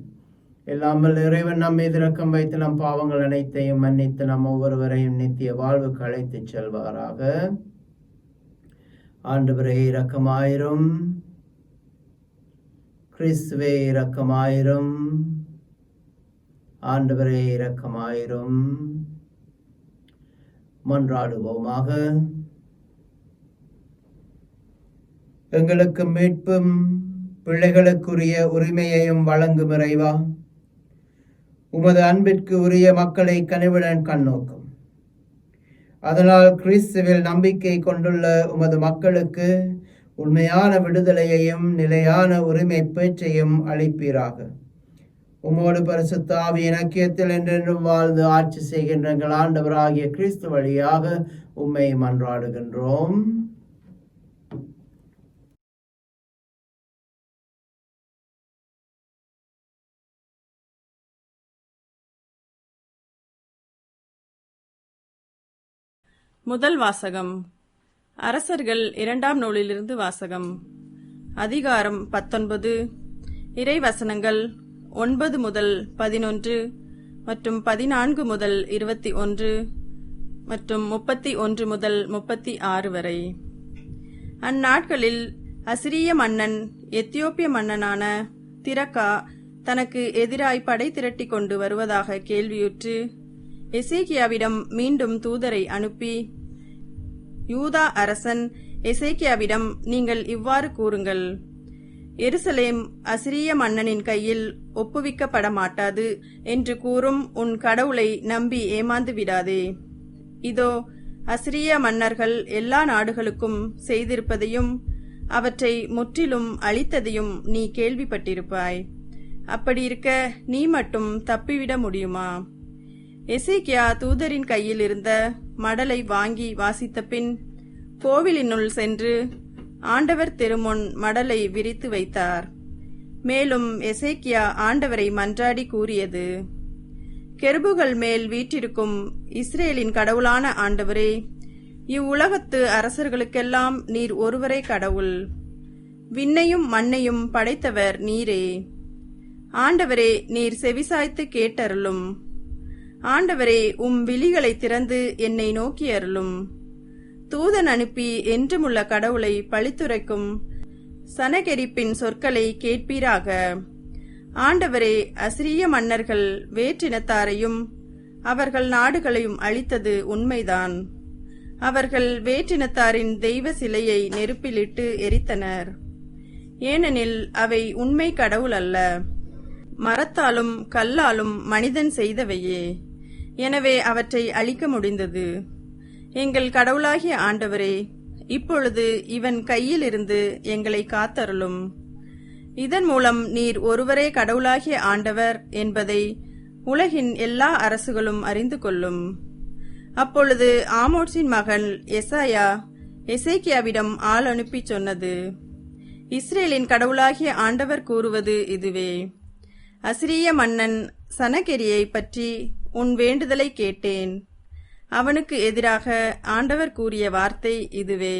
எல்லாம் வல்ல இறைவன் நம் மீது இரக்கம் வைத்து நம் பாவங்கள் அனைத்தையும் மன்னித்து நம் ஒவ்வொருவரையும் நித்திய வாழ்வுக்கு அழைத்துச் செல்வாராக. ஆண்டவரே இரக்கமாயிரும். கிறிஸ்துவே இரக்கமாயிரும். ஆண்டவரே இரக்கமாயிரும். மன்றாடுவோமாக. எங்களுக்கு மீட்பும் பிள்ளைகளுக்குரிய உரிமையையும் வழங்கும் இறைவா, உமது அன்பிற்கு உரிய மக்களை கனிவுடன் கண்ணோக்கும். அதனால் கிறிஸ்துவில் நம்பிக்கை கொண்டுள்ள உமது மக்களுக்கு உண்மையான விடுதலையையும் நிலையான உரிமை பேச்சையும் அளிப்பீராக. உமோடு பரிசுத்த ஆவியின் ஐக்கியத்தில் என்றென்றும் வாழ்ந்து ஆட்சி செய்கின்ற எங்கள் ஆண்டவராகிய கிறிஸ்து வழியாக உம்மை மன்றாடுகின்றோம். முதல் வாசகம். அரசர்கள் 2ஆம் நூலிலிருந்து வாசகம். அதிகாரம் 19. இறைவசனங்கள் 9 முதல் 11 மற்றும் 14 முதல் 21 மற்றும் 31 முதல் 36 வரை. அந்நாட்களில் அசிரிய மன்னன் எத்தியோப்பிய மன்னனான திரக்கா தனக்கு எதிராய் படை திரட்டி கொண்டு வருவதாக கேள்வியுற்று எசேக்கியாவிடம் மீண்டும் தூதரை அனுப்பி, யூதா அரசன் எசேக்கியாவிடம், நீங்கள் இவ்வாறு கூறுங்கள்: எருசலேம் அசிரிய மன்னனின் கையில் ஒப்புவிக்கப்பட மாட்டாது என்று கூறும் உன் கடவுளை நம்பி ஏமாந்து விடாதே. இதோ, அசிரிய மன்னர்கள் எல்லா நாடுகளுக்கும் செய்திருப்பதையும் அவற்றை முற்றிலும் அழித்ததையும் நீ கேள்விப்பட்டிருப்பாய். அப்படியிருக்க நீ மட்டும் தப்பிவிட முடியுமா? எசேக்கியா தூதரின் கையில் இருந்த மடலை வாங்கி வாசித்த பின் கோவிலினுள் சென்று ஆண்டவர் திருமுன் மடலை விரித்து வைத்தார். மேலும் எசேக்கியா ஆண்டவரை மன்றாடி கூறியது: கெருபுகள் மேல் வீற்றிருக்கும் இஸ்ரேலின் கடவுளான ஆண்டவரே, இவ்வுலகத்து அரசர்களுக்கெல்லாம் நீர் ஒருவரே கடவுள். விண்ணையும் மண்ணையும் படைத்தவர் நீரே. ஆண்டவரே, நீர் செவிசாய்த்து கேட்டருளும். ஆண்டவரே, விழிகளை திறந்து என்னை நோக்கி அருளும். தூதன் அனுப்பி என்றுமுள்ள கடவுளை பழித்துரைக்கும் சனகெரிப்பின் சொற்களை கேட்பீராக. ஆண்டவரே, அசிரிய மன்னர்கள் வேற்றினத்தாரையும் அவர்கள் நாடுகளையும் அழித்தது உண்மைதான். அவர்கள் வேற்றினத்தாரின் தெய்வ சிலையை நெருப்பிலிட்டு எரித்தனர். ஏனெனில் அவை உண்மை கடவுள் அல்ல, மரத்தாலும் கல்லாலும் மனிதன் செய்தவையே. எனவே அவற்றை அழிக்க முடிந்தது. எங்கள் கடவுளாகிய ஆண்டவரே, இப்பொழுது இவன் கையிலிருந்து எங்களை காத்தருளும். இதன் மூலம் நீர் ஒருவரே கடவுளாகிய ஆண்டவர் என்பதை உலகின் எல்லா அரசுகளும் அறிந்து கொள்ளும். அப்பொழுது ஆமோத்சின் மகன் எசாயா எசேக்கியாவிடம் ஆள் அனுப்பி சொன்னது: இஸ்ரேலின் கடவுளாகிய ஆண்டவர் கூறுவது இதுவே: அசிரிய மன்னன் சனகெரியை பற்றி உன் வேண்டுதலை கேட்டேன். அவனுக்கு எதிராக ஆண்டவர் கூறிய வார்த்தை இதுவே: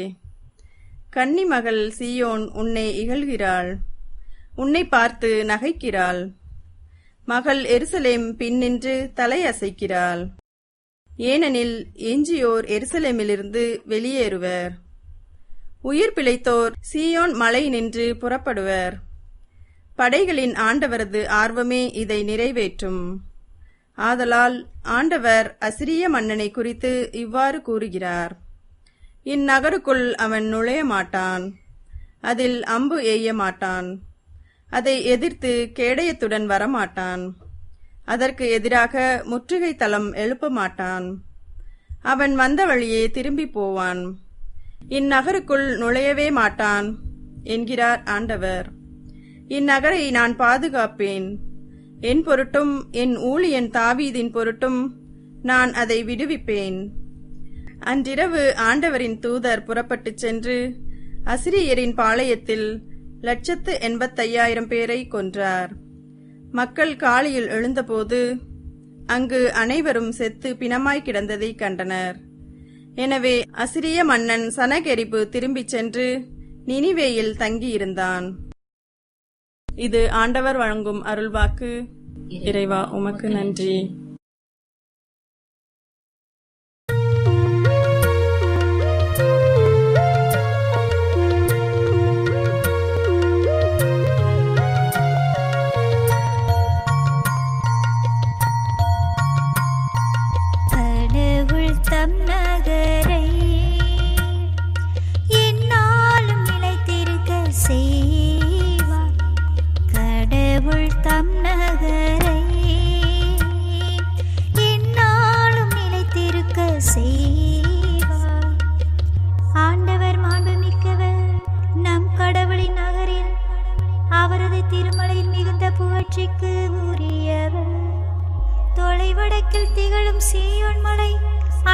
கன்னி மகள் சீயோன் உன்னை இகழ்கிறாள், உன்னை பார்த்து நகைக்கிறாள். மகள் எருசலேம் பின்னின்று தலை அசைக்கிறாள். ஏனெனில் எஞ்சியோர் எருசலேமிலிருந்து வெளியேறுவர். உயிர் பிழைத்தோர் சீயோன் மலை நின்று புறப்படுவர். படைகளின் ஆண்டவரது ஆர்வமே இதை நிறைவேற்றும். ஆதலால் ஆண்டவர் அசிரிய மன்னனை குறித்து இவ்வாறு கூறுகிறார்: இந்நகருக்குள் அவன் நுழைய மாட்டான், அதில் அம்பு எய்ய மாட்டான், அதை எதிர்த்து கேடயத்துடன் வரமாட்டான், அதற்கு எதிராக முற்றுகை தளம் எழுப்ப மாட்டான். அவன் வந்த வழியே திரும்பி போவான், இந்நகருக்குள் நுழையவே மாட்டான் என்கிறார் ஆண்டவர். இந்நகரை நான் பாதுகாப்பேன், என் பொருட்டும் என் ஊழியன் தாவீதின் பொருட்டும் நான் அதை விடுவிப்பேன். அன்றிரவு ஆண்டவரின் தூதர் புறப்பட்டுச் சென்று அசிரியரின் பாளையத்தில் 185,000 பேரை கொன்றார். மக்கள் காலையில் எழுந்தபோது அங்கு அனைவரும் செத்து பிணமாய் கிடந்ததை கண்டனர். எனவே அசிரிய மன்னன் சனகெரிபு திரும்பிச் சென்று நினிவேயில் தங்கியிருந்தான். இது ஆண்டவர் வழங்கும் அருள்வாக்கு. இறைவா உமக்கு நன்றி. ஆண்டவர் மாண்புமிக்கவர், நம் கடவுளின் நகரில் அவரது திருமலையில் மிகுந்த புகழ்ச்சிக்கு உரியவர். தொலைவடக்கில் திகழும் சீயோன் மலை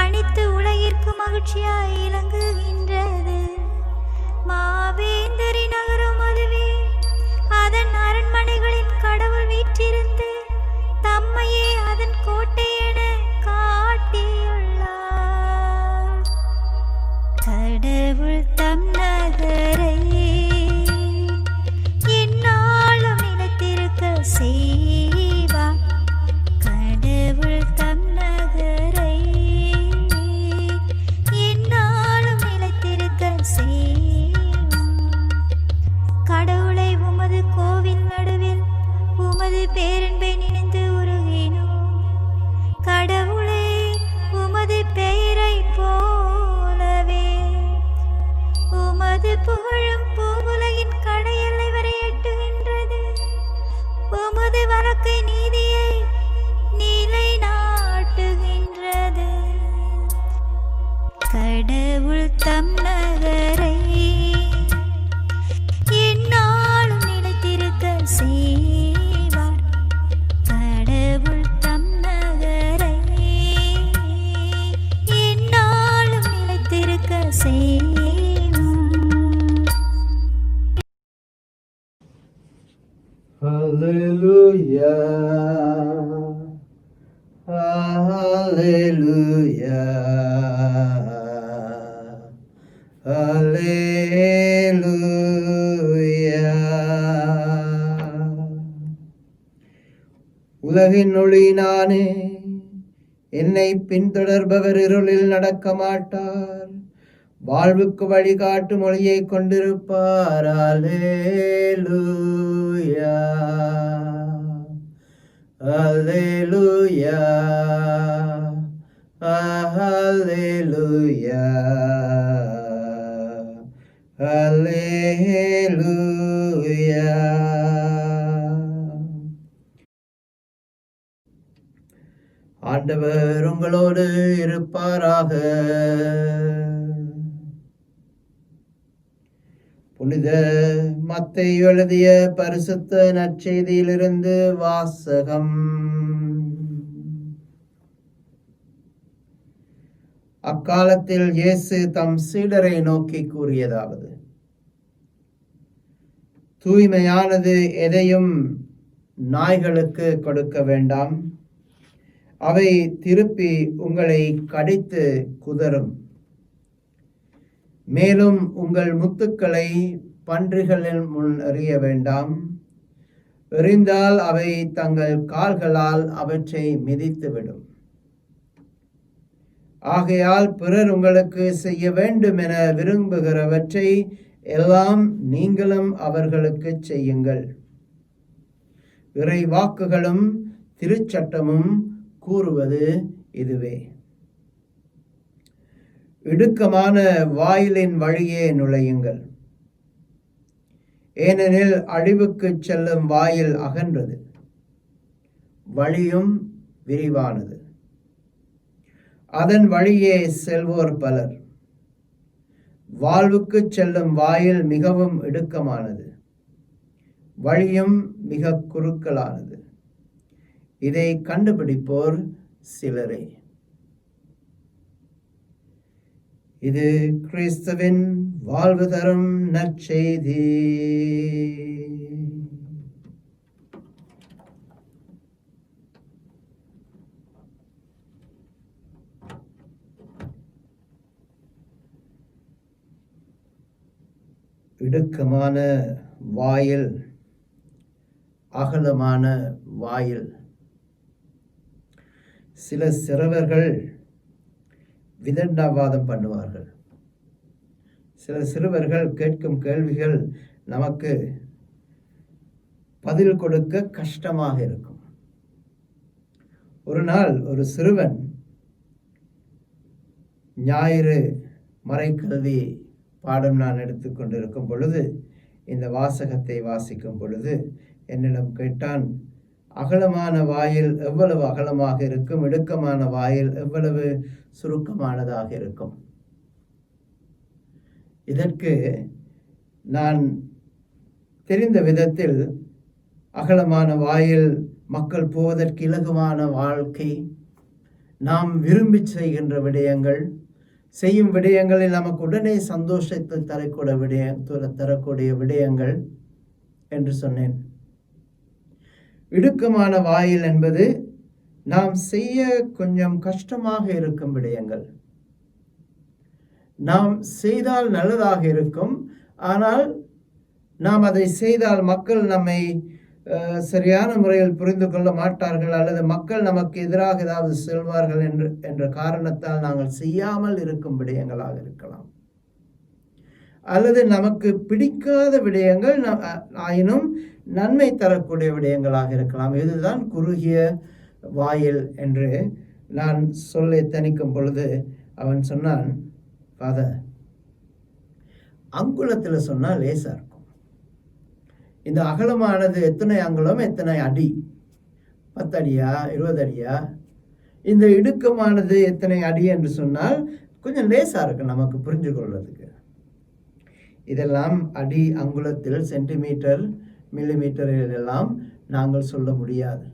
அனைத்து உலகிற்கு மகிழ்ச்சியாய் இலங்குகின்றது. மாவேந்தரின் நகரம் அதுவே, அதன் அரண்மனைகளின் கடவுள் வீற்றிருந்து தம்மையே அதன் கோட்டை என காட்டியுள்ளார். கடவுள் தம் நகரை எந்நாளும் நிலைத்திருக்க செய்வார். கடவுள் தம் நகரை எந்நாளும் நிலைத்திருக்க செய்வார். கடவுளை உமது கோவில் நடுவில் உமது பேரன்பை நினைந்து உருகினோம். கடவுளே, உமது பெயரை போலவே உமது புகழும் பூவுலகின் கடையெல்லை வரை எட்டுகின்றது. உமது வழக்கை நீதியை நிலை நாட்டுகின்றது. கடவுள் தம் நகரை எந்நாளும் நிலைத்திருக்க செய்வார். கடவுள் தம் நகரை எந்நாளும் நிலைத்திருக்க செய்வார். Hallelujah, hallelujah, hallelujah. உலகின் ஒளி நானே, என்னை பின்தொடர்பவர் இருளில் நடக்க மாட்டார், வாழ்வுக்கு வழிகாட்டும் ஒளியை கொண்டிருப்பார். அல்லேலூயா, அல்லேலூயா, அல்லேலூயா, அல்லேலூயா. ஆண்டவர் உங்களோடு இருப்பாராக. புனித மத்தேயு எழுதிய பரிசுத்த நற்செய்தியிலிருந்து வாசகம். அக்காலத்தில் இயேசு தம் சீடரை நோக்கி கூறியதாவது: தூய்மையானது எதையும் நாய்களுக்கு கொடுக்க வேண்டாம், அவை திருப்பி உங்களை கடித்து குதறும். மேலும் உங்கள் முத்துக்களை பன்றிகளின் முன் எறிய வேண்டாம். எறிந்தால் அவை தங்கள் கால்களால் அவற்றை மிதித்துவிடும். ஆகையால் பிறர் உங்களுக்கு செய்ய வேண்டும் என விரும்புகிறவற்றை எல்லாம் நீங்களும் அவர்களுக்கு செய்யுங்கள். இறை வாக்குகளும் திருச்சட்டமும் கூறுவது இதுவே. இடுக்கமான வாயிலின் வழியே நுழையுங்கள், ஏனெனில் அழிவுக்கு செல்லும் வாயில் அகன்றது, வழியும் விரிவானது, அதன் வழியே செல்வோர் பலர். வாழ்வுக்கு செல்லும் வாயில் மிகவும் இடுக்கமானது, வழியும் மிக குறுக்கலானது, இதை கண்டுபிடிப்போர் சிலரே. இது கிறிஸ்துவின் வாழ்வு தரும் நற்செய்தி. இடுக்கமான வாயில், அகலமான வாயில். சில சிறுவர்கள் விதண்டாவாதம் பண்ணுவார்கள். சில சிறுவர்கள் கேட்கும் கேள்விகள் நமக்கு பதில் கொடுக்க கஷ்டமாக இருக்கும். ஒரு நாள் ஒரு சிறுவன் ஞாயிறு மறைக்கல்வி பாடம் நான் எடுத்துக்கொண்டிருக்கும் பொழுது, இந்த வாசகத்தை வாசிக்கும் பொழுது என்னிடம் கேட்டான், அகலமான வாயில் எவ்வளவு அகலமாக இருக்கும், இடுக்கமான வாயில் எவ்வளவு சுருக்கமானதாக இருக்கும்? இதற்கு நான் தெரிந்த விதத்தில், அகலமான வாயில் மக்கள் போவதற்கு இலகுவான வாழ்க்கை, நாம் விரும்பி செய்கின்ற விடயங்கள், செய்யும் விடயங்களில் நமக்கு உடனே சந்தோஷத்தை தரக்கூடிய விடயங்கள் என்று சொன்னேன். இடுக்கமான வாயில் என்பது நாம் செய்ய கொஞ்சம் கஷ்டமாக இருக்கும் விடயங்கள். நாம் செய்தால் நல்லதாக இருக்கும், ஆனால் நாம் அதை செய்தால் மக்கள் நம்மை சரியான முறையில் புரிந்து கொள்ள மாட்டார்கள், அல்லது மக்கள் நமக்கு எதிராக ஏதாவது செல்வார்கள் என்ற காரணத்தால் நாங்கள் செய்யாமல் இருக்கும் விடயங்களாக இருக்கலாம். அல்லது நமக்கு பிடிக்காத விடயங்கள் ஆயினும் நன்மை தரக்கூடிய விடயங்களாக இருக்கலாம். இதுதான் குறுகிய வாயில் என்று நான் சொல்ல தணிக்கும் பொழுது அவன் சொன்னான், ஃபாதர், அங்குலத்தில் சொன்னால் லேசா இருக்கும். இந்த அகலமானது எத்தனை அங்குலம், எத்தனை அடி, 10 அடியா 20 அடியா? இந்த இடுக்கமானது எத்தனை அடி என்று சொன்னால் கொஞ்சம் லேசா இருக்கு நமக்கு புரிஞ்சு கொள்வதற்கு. இதெல்லாம் அடி, அங்குலத்தில், சென்டிமீட்டர், மில்லிமீட்டரில் எல்லாம் நாங்கள் சொல்ல முடியாது.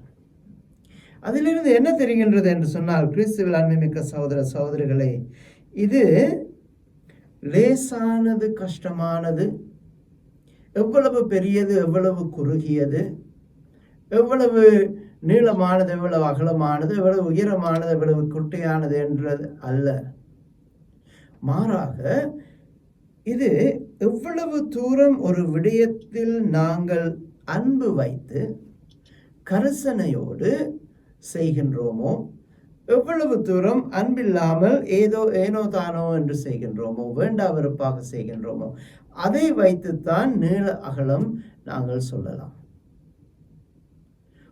அதிலிருந்து என்ன தெரிகின்றது என்று சொன்னால், கிறிஸ்துவில் அன்பிமிக்க சகோதர சகோதரிகளே, இது லேசானது, கஷ்டமானது, எவ்வளவு பெரியது, எவ்வளவு குறுகியது, எவ்வளவு நீளமானது, எவ்வளவு அகலமானது, எவ்வளவு உயரமானது, எவ்வளவு குட்டையானது என்றது அல்ல. மாறாக இது எவ்வளவு தூரம் ஒரு விடயத்தில் நாங்கள் அன்பு வைத்து கரிசனையோடு செய்கின்றோமோ, எவ்வளவு தூரம் அன்பில்லாமல் ஏனோ தானோ என்று செய்கின்றோமோ, வேண்டா வெறுப்பாக செய்கின்றோமோ, அதை வைத்துத்தான் நீள அகலம் நாங்கள் சொல்லலாம்.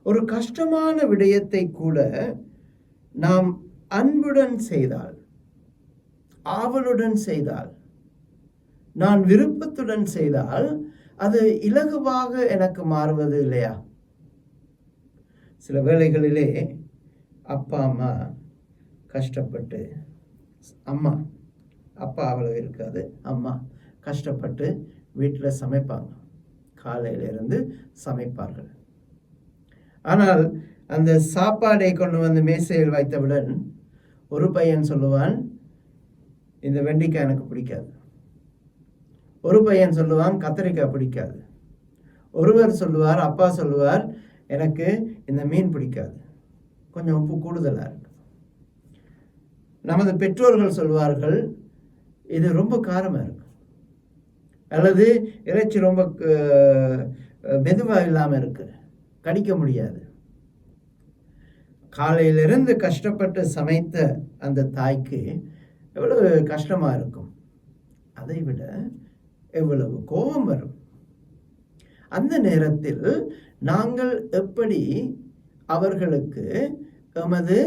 ஒரு கஷ்டமான விடயத்தை கூட நாம் அன்புடன் செய்தால், ஆவலுடன் செய்தால், நான் விருப்பத்துடன் செய்தால் அது இலகுவாக எனக்கு மாறுவது இல்லையா? சில வேளைகளிலே அப்பா அம்மா கஷ்டப்பட்டு, அப்பா அவ்வளவு இருக்காது, அம்மா கஷ்டப்பட்டு வீட்டில் சமைப்பாங்க, காலையிலிருந்து சமைப்பார்கள். ஆனால் அந்த சாப்பாடை கொண்டு வந்து மேசையில் வைத்தவுடன் ஒரு பையன் சொல்லுவான், இந்த வெண்டைக்காய் எனக்கு பிடிக்காது. ஒரு பையன் சொல்லுவான், கத்தரிக்காய் பிடிக்காது. ஒருவர் சொல்லுவார், அப்பா சொல்லுவார், எனக்கு இந்த மீன் பிடிக்காது, கொஞ்சம் உப்பு கூடுதலாக இருக்கு. நமது பெற்றோர்கள் சொல்வார்கள், இது ரொம்ப காரமாக இருக்கும், அல்லது இறைச்சி ரொம்ப மெதுவாக இல்லாமல் இருக்கு, கடிக்க முடியாது. காலையிலிருந்து கஷ்டப்பட்டு சமைத்த அந்த தாய்க்கு எவ்வளவு கஷ்டமாக இருக்கும், அதை விட எவ்வளவு கோபம் வரும். அந்த நேரத்தில் நாங்கள் எப்படி அவர்களுக்கு எமது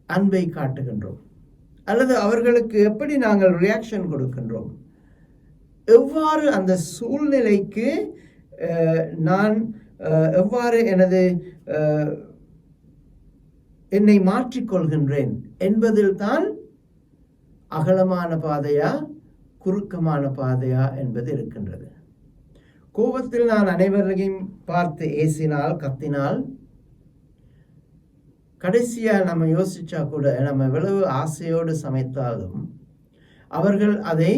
அன்பை காட்டுகின்றோம், அல்லது அவர்களுக்கு எப்படி நாங்கள் ரியாக்ஷன் கொடுக்கின்றோம், எவ்வாறு அந்த சூழ்நிலைக்கு நான் எவ்வாறு என்னை மாற்றிக்கொள்கின்றேன் என்பதில் தான் அகலமான பாதையா குறுக்கமான பாதையா என்பது இருக்கின்றது. கோபத்தில் நான் அனைவரையும் பார்த்து ஏசினால், கத்தினால், கடைசியா நம்ம யோசிச்சா கூட நம்ம எவ்வளவு ஆசையோடு சமைத்தாலும் அவர்கள் அதை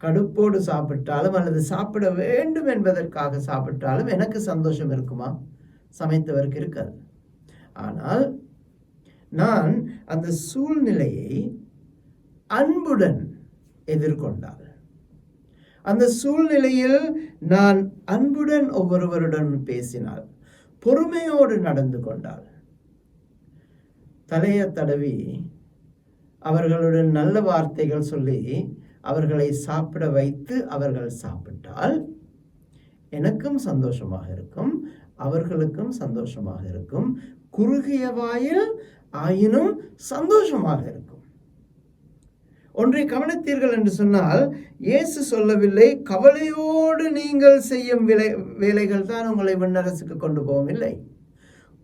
கடுப்போடு சாப்பிட்டாலும் அல்லது சாப்பிட வேண்டும் என்பதற்காக சாப்பிட்டாலும் எனக்கு சந்தோஷம் இருக்குமா? சமைத்தவருக்கு இருக்காது. ஆனால் நான் அந்த சூழ்நிலையை அன்புடன் எதிர்கொண்டால், அந்த சூழ்நிலையில் நான் அன்புடன் ஒவ்வொருவருடன் பேசினால், பொறுமையோடு நடந்து கொண்டால், தலையை தடவி அவர்களுடன் நல்ல வார்த்தைகள் சொல்லி அவர்களை சாப்பிட வைத்து அவர்கள் சாப்பிட்டால் எனக்கும் சந்தோஷமாக இருக்கும், அவர்களுக்கும் சந்தோஷமாக இருக்கும். குறுகிய வாயில் ஆயினும் சந்தோஷமாக இருக்கும். ஒன்றை கவனித்தீர்கள் என்று சொன்னால், இயேசு சொல்லவில்லை கவலையோடு நீங்கள் செய்யும் வேலைகள் தான் உங்களை விண்ணரசுக்கு கொண்டு போகும், இல்லை.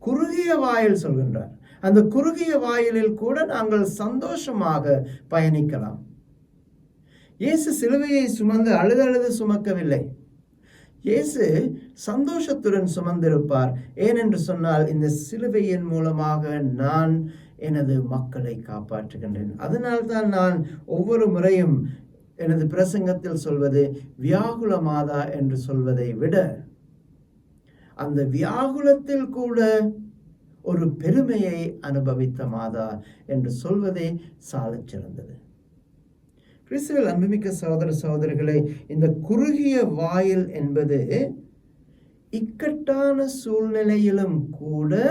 குறுகிய வாயில் சொல்கின்றார். அந்த குறுகிய வாயிலில் கூட நாங்கள் சந்தோஷமாக பயணிக்கலாம். இயேசு சிலுவையை சுமந்து அழுது சுமக்கவில்லை. இயேசு சந்தோஷத்துடன் சுமந்திருப்பார். ஏனென்று சொன்னால், இந்த சிலுவையின் மூலமாக நான் எனது மக்களை காப்பாற்றுகின்றேன். அதனால்தான் நான் ஒவ்வொரு முறையும் எனது பிரசங்கத்தில் சொல்வது வியாகுல மாதா என்று சொல்வதை விட அந்த வியாகுலத்தில் கூட ஒரு பெருமையை அனுபவித்த மாதா என்று சொல்வதே சாலச் சிறந்தது. கிறிஸ்துவில் அன்புமிக்க சகோதர சகோதரிகளே, இந்த குறுகிய வாயில் என்பது இக்கட்டான சூழ்நிலையிலும் கூட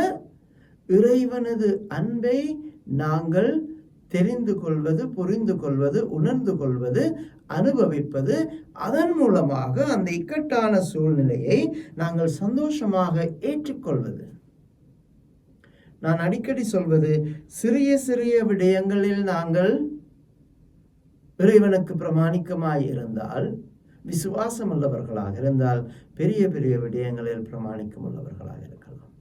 இறைவனது அன்பை நாங்கள் தெரிந்து கொள்வது, புரிந்து கொள்வது, உணர்ந்து கொள்வது, அனுபவிப்பது, அதன் மூலமாக அந்த இக்கட்டான சூழ்நிலையை நாங்கள் சந்தோஷமாக ஏற்றுக்கொள்வது. நான் அடிக்கடி சொல்வது, சிறிய சிறிய விடயங்களில் நாங்கள் இறைவனுக்கு பிரமாணிக்கமாய் இருந்தால், விசுவாசம் உள்ளவர்களாக இருந்தால், பெரிய பெரிய விடயங்களில் பிரமாணிக்கம் உள்ளவர்களாக இருக்கலாம்.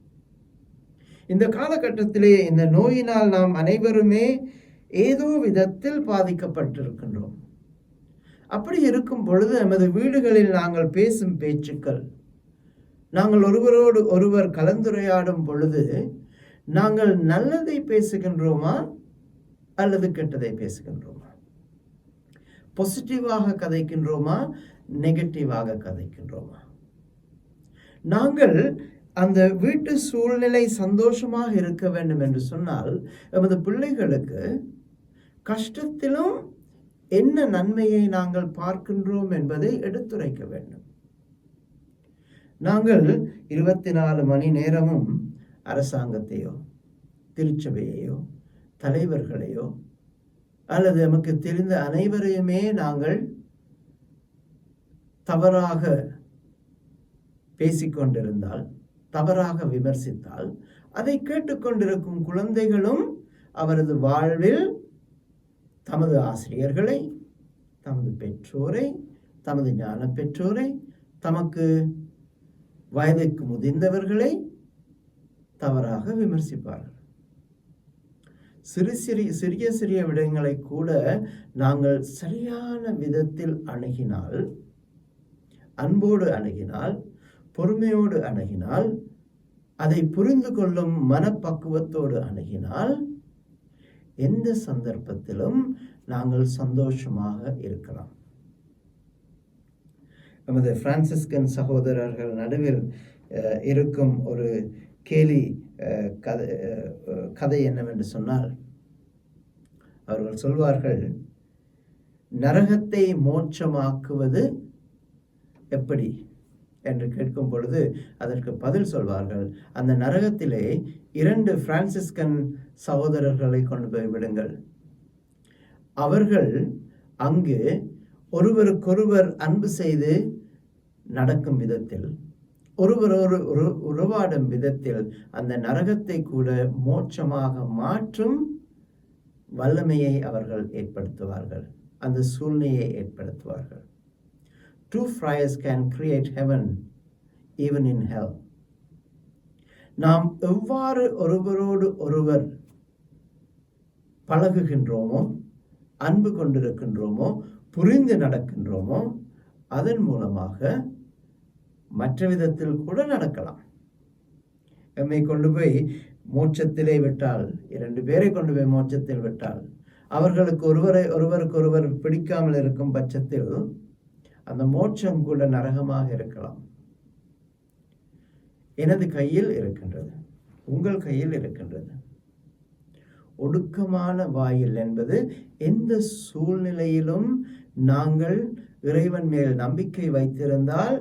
இந்த காலகட்டத்திலே இந்த நோயினால் நாம் அனைவருமே ஏதோ விதத்தில் பாதிக்கப்பட்டிருக்கின்றோம். அப்படி இருக்கும் பொழுது நமது வீடுகளில் நாங்கள் பேசும் பேச்சுக்கள், நாங்கள் ஒருவரோடு ஒருவர் கலந்துரையாடும் பொழுது நாங்கள் நல்லதை பேசுகின்றோமா அல்லது கெட்டதை பேசுகின்றோமா? பாசிட்டிவாக கதைக்கின்றோமா, நெகட்டிவாக கதைக்கின்றோமா? நாங்கள் அந்த வீட்டு சூழ்நிலை சந்தோஷமாக இருக்க வேண்டும் என்று சொன்னால், நமது பிள்ளைகளுக்கு கஷ்டத்திலும் என்ன நன்மையை நாங்கள் பார்க்கின்றோம் என்பதை எடுத்துரைக்க வேண்டும். நாங்கள் 24 மணி நேரமும் அரசாங்கத்தையோ திருச்சபையையோ தலைவர்களையோ அல்லது நமக்கு தெரிந்த அனைவரையுமே நாங்கள் தவறாக பேசிக்கொண்டிருந்தால், தவறாக விமர்சித்தால், அதை கேட்டுக்கொண்டிருக்கும் குழந்தைகளும் அவரது வாழ்வில் தமது ஆசிரியர்களை, தமது பெற்றோரை, தமது ஞான பெற்றோரை, தமக்கு வயதுக்கு முதிர்ந்தவர்களை தவறாக விமர்சிப்பார்கள். சிறிய சிறிய விடயங்களை கூட நாங்கள் சரியான விதத்தில் அணுகினால், அன்போடு அணுகினால், பொறுமையோடு அணுகினால், அதை புரிந்து கொள்ளும் மனப்பக்குவத்தோடு அணுகினால், எந்த சந்தர்ப்பத்திலும் நாங்கள் சந்தோஷமாக இருக்கலாம். நமது பிரான்சிஸ்கன் சகோதரர்கள் நடுவில் இருக்கும் ஒரு கேலி கதை என்னவென்று சொன்னால், அவர்கள் சொல்வார்கள், நரகத்தை மோட்சமாக்குவது எப்படி என்று கேட்கும் பொழுது அதற்கு பதில் சொல்வார்கள், அந்த நரகத்திலே 2 பிரான்சிஸ்கன் சகோதரர்களை கொண்டு போய் விடுங்கள். அவர்கள் அங்கு ஒருவருக்கொருவர் அன்பு செய்து நடக்கும் விதத்தில், ஒருவரோடு உறவாடும் விதத்தில் அந்த நரகத்தை கூட மோட்சமாக மாற்றும் வல்லமையை அவர்கள் ஏற்படுத்துவார்கள், அந்த சூழ்நிலையை ஏற்படுத்துவார்கள். 2 friars can create heaven even in hell. நாம் எவ்வாறு ஒருவரோடு ஒருவர் பழகுகின்றோமோ, அன்பு கொண்டிருக்கின்றோமோ, புரிந்து நடக்கின்றோமோ, அதன் மூலமாக மற்ற விதத்தில் கூட நடக்கலாம். எம்மை கொண்டு போய் மோட்சத்திலே விட்டால், 2 பேரை கொண்டு போய் மோட்சத்தில் விட்டால், அவர்களுக்கு ஒருவருக்கொருவர் பிடிக்காமல் இருக்கும் பட்சத்தில் அந்த மோட்சம் கூட நரகமாக இருக்கலாம். எனது கையில் இருக்கின்றது, உங்கள் கையில் இருக்கின்றது. ஒடுக்கமான வாயில் என்பது எந்த சூழ்நிலையிலும் நாங்கள் இறைவன் மேல் நம்பிக்கை வைத்திருந்தால்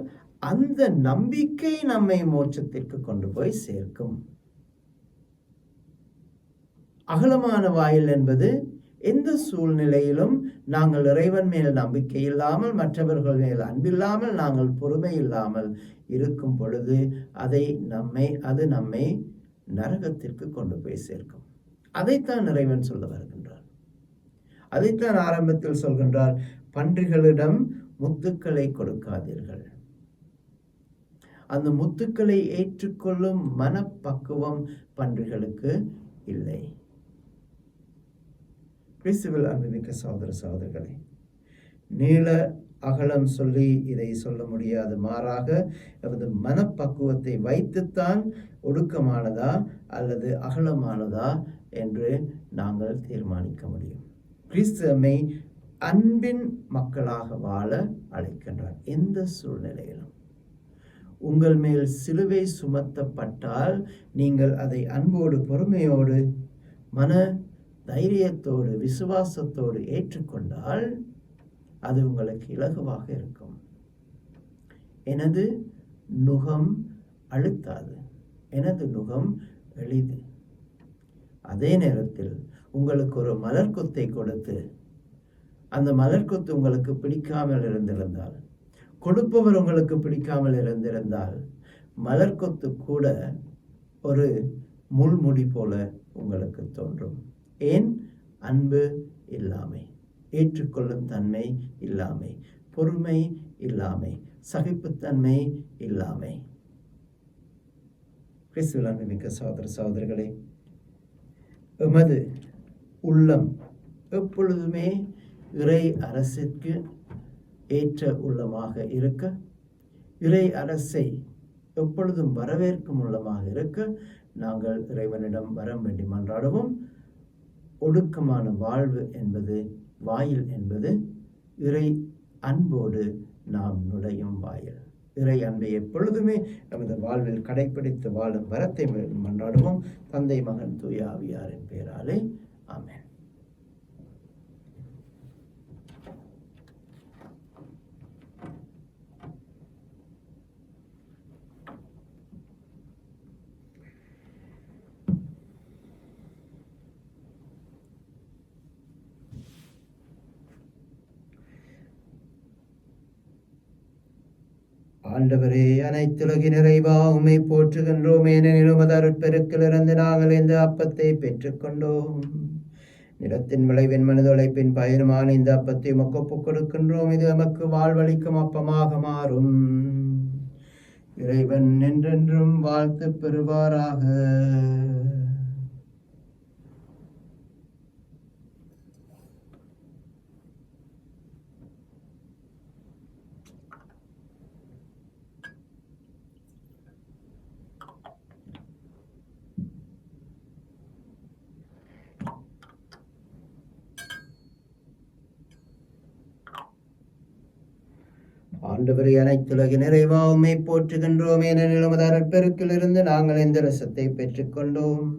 அந்த நம்பிக்கை நம்மை மோட்சத்திற்கு கொண்டு போய் சேர்க்கும். அகலமான வாயில் என்பது எந்த சூழ்நிலையிலும் நாங்கள் இறைவன் மேல் நம்பிக்கை இல்லாமல், மற்றவர்கள் மேல் அன்பில்லாமல், நாங்கள் பொறுமை இல்லாமல் இருக்கும் பொழுது அது நம்மை நரகத்திற்கு கொண்டு போய் சேர்க்கும். அதைத்தான் இறைவன் சொல்ல வருகின்றார். அதைத்தான் ஆரம்பத்தில் சொல்கின்றார், பன்றிகளிடம் முத்துக்களை கொடுக்காதீர்கள். அந்த முத்துக்களை ஏற்றுக்கொள்ளும் மனப்பக்குவம் பன்றிகளுக்கு இல்லை. கிறிஸ்துவில் அன்புமிக்க சகோதர சகோதரிகளே, நீள அகலம் சொல்லி இதை சொல்ல முடியாது. மாறாக நமது மனப்பக்குவத்தை வைத்துத்தான் ஒடுக்கமானதா அல்லது அகலமானதா என்று நாங்கள் தீர்மானிக்க முடியும். கிறிஸ்து நம்மை அன்பின் மக்களாக வாழ அழைக்கின்றார். எந்த சூழ்நிலையிலும் உங்கள் மேல் சிலுவை சுமத்தப்பட்டால் நீங்கள் அதை அன்போடு, பொறுமையோடு, மன தைரியத்தோடு, விசுவாசத்தோடு ஏற்றுக்கொண்டால் அது உங்களுக்கு இலகுவாக இருக்கும். எனது நுகம் அழுத்தாது, எனது நுகம் எளிது. அதே நேரத்தில் உங்களுக்கு ஒரு மலர்கொத்தை கொடுத்து அந்த மலர்கொத்து உங்களுக்கு பிடிக்காமல் இருந்திருந்தால், கொடுப்பவர் உங்களுக்கு பிடிக்காமல் இருந்திருந்தால், மலர்கொத்து கூட ஒரு முள்முடி போல உங்களுக்கு தோன்றும். ஏன்? அன்பு இல்லாமை, ஏற்றுக்கொள்ளும் தன்மை இல்லாமை, பொறுமை இல்லாமை, சகிப்புத்தன்மை இல்லாமை. கிறிஸ்துவில் அன்புமிக்க சகோதர சகோதரிகளே, எமது உள்ளம் எப்பொழுதுமே இறை அரசிற்கு ஏற்ற உள்ளமாக இருக்க, இறை அரசை எப்பொழுதும் வரவேற்கும் உள்ளமாக இருக்க நாங்கள் இறைவனிடம் வரம் வேண்டி மன்றாடுவோம். ஒடுக்கமான வாழ்வு என்பது, வாயில் என்பது இறை அன்போடு நாம் நுழையும் வாயில். இறை அன்பை எப்பொழுதுமே நமது வாழ்வில் கடைபிடித்து வாழும் வரத்தை மன்றாடுவோம். தந்தை, மகன், தூய ஆவியாரின் பெயராலே ஆமென். ஆண்டவரே, அனைத்துலகின் நிறைவா உம்மை போற்றுகின்றோம். ஏனெனில் உமது அருட்பெருக்கிலிருந்து நாங்கள் இந்த அப்பத்தை பெற்றுக்கொண்டோம். நிலத்தின் விளைவின் மனித உழைப்பின் பயனுமான இந்த அப்பத்தை உமக்கு ஒப்புக் கொடுக்கின்றோம். இது நமக்கு வாழ்வளிக்கும் அப்பமாக மாறும். இறைவன் என்றென்றும் வாழ்த்து பெறுவாராக. ஆண்டவரே, அனைத்துலகின் நிறைவா உம்மை போற்றுகின்றோம். ஏனெனில் உமது அருட்பெருக்கிலிருந்து நாங்கள் இந்த ரசத்தை பெற்றுக்கொண்டோம்.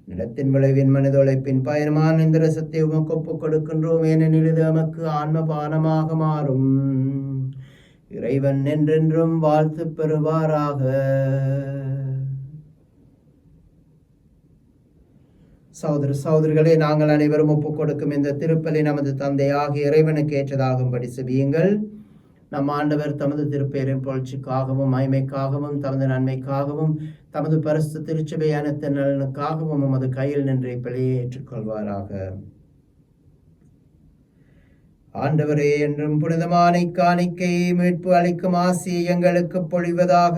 நிலத்தின் விளைவின் மனித உழைப்பின் பயணமான இந்த ரசத்தை உமக்கு ஒப்புக் கொடுக்கின்றோம். ஏனெனில் இது எமக்கு ஆன்மபானமாக மாறும். இறைவன் என்றென்றும் வாழ்த்து பெறுவாராக. சகோதர சகோதரிகளே, நாங்கள் அனைவரும் ஒப்புக் கொடுக்கும் இந்த திருப்பலி நமது தந்தையாகிய இறைவனுக்கு ஏற்றதாகும்படி செபியுங்கள். நம் ஆண்டவர் தமது திருப்பெயரின் புகழ்ச்சிக்காகவும் மகிமைக்காகவும் தமது நன்மைக்காகவும் தமது பரிசுத்த திருச்சபை அனைத்து நலனுக்காகவும் உமது கையில் நின்று இப்பலியை ஏற்றுக்கொள்வாராக. ஆண்டவரே, என்றும் புனிதமான காணிக்கை மீட்பு அளிக்கும் ஆசியை எங்களுக்கு பொழிவதாக.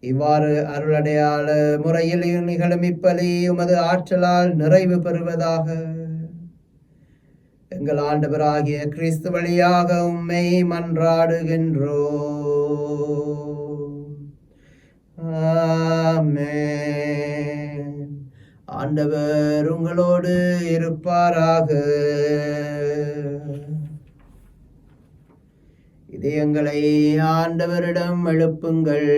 இவ்வாறு அருளடையாள முறையில் நிகழும் இப்பலி உமது ஆற்றலால் நிறைவு பெறுவதாக. எங்கள் ஆண்டவராகிய கிறிஸ்து வழியாக உம்மை மன்றாடுகின்றோம். ஆமென். ஆண்டவர் உங்களோடு இருப்பாராக. இதயங்களை ஆண்டவரிடம் எழுப்புங்கள்.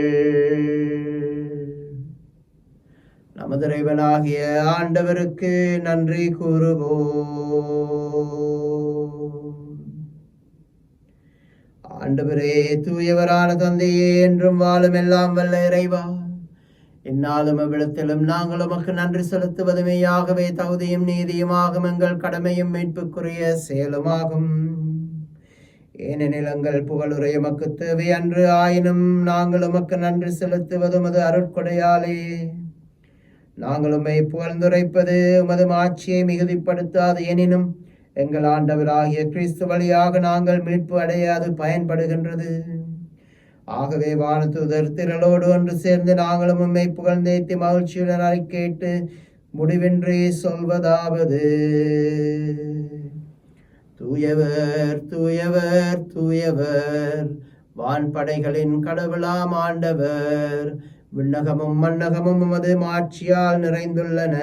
நமது இறைவனாகிய ஆண்டவருக்கு நன்றி கூறுவோம். ஆண்டவரே, தூயவரான தந்தையே, என்றும் வாழும் எல்லாம் வல்ல இறைவா, இந்நாளும் அவ்விடத்திலும் நாங்கள் உமக்கு நன்றி செலுத்துவது மெய்யாகவே தகுதியும் நீதியுமாகும், எங்கள் கடமையும் மீட்புக்குரிய செயலுமாகும். ஏனெனில் எங்கள் புகழுரை உமக்கு தேவை அன்று, ஆயினும் நாங்கள் உமக்கு நன்றி செலுத்துவது உமது அருட்கொடையாலே. நாங்கள் உம்மை புகழ்ந்துரைப்பது உமது மாட்சியை மிகுதிப்படுத்தாது. எனினும் எங்கள் ஆண்டவராகிய கிறிஸ்து வழியாக நாங்கள் மீட்பு அடைய அது பயன்படுகின்றது. ஆகவே வானதூதர் திரளோடு ஒன்று சேர்ந்து நாங்களும் உம்மை புகழ்ந்தேத்தி மகிழ்ச்சியுடன் அறிக்கையிட்டு முடிவின்றி சொல்வதாவது: தூயவர் தூயவர் தூயவர், வான்படைகளின் கடவுளாம் ஆண்டவர். விண்ணகமும் மண்ணகமும் உமது மாட்சியால் நிறைந்துள்ளன.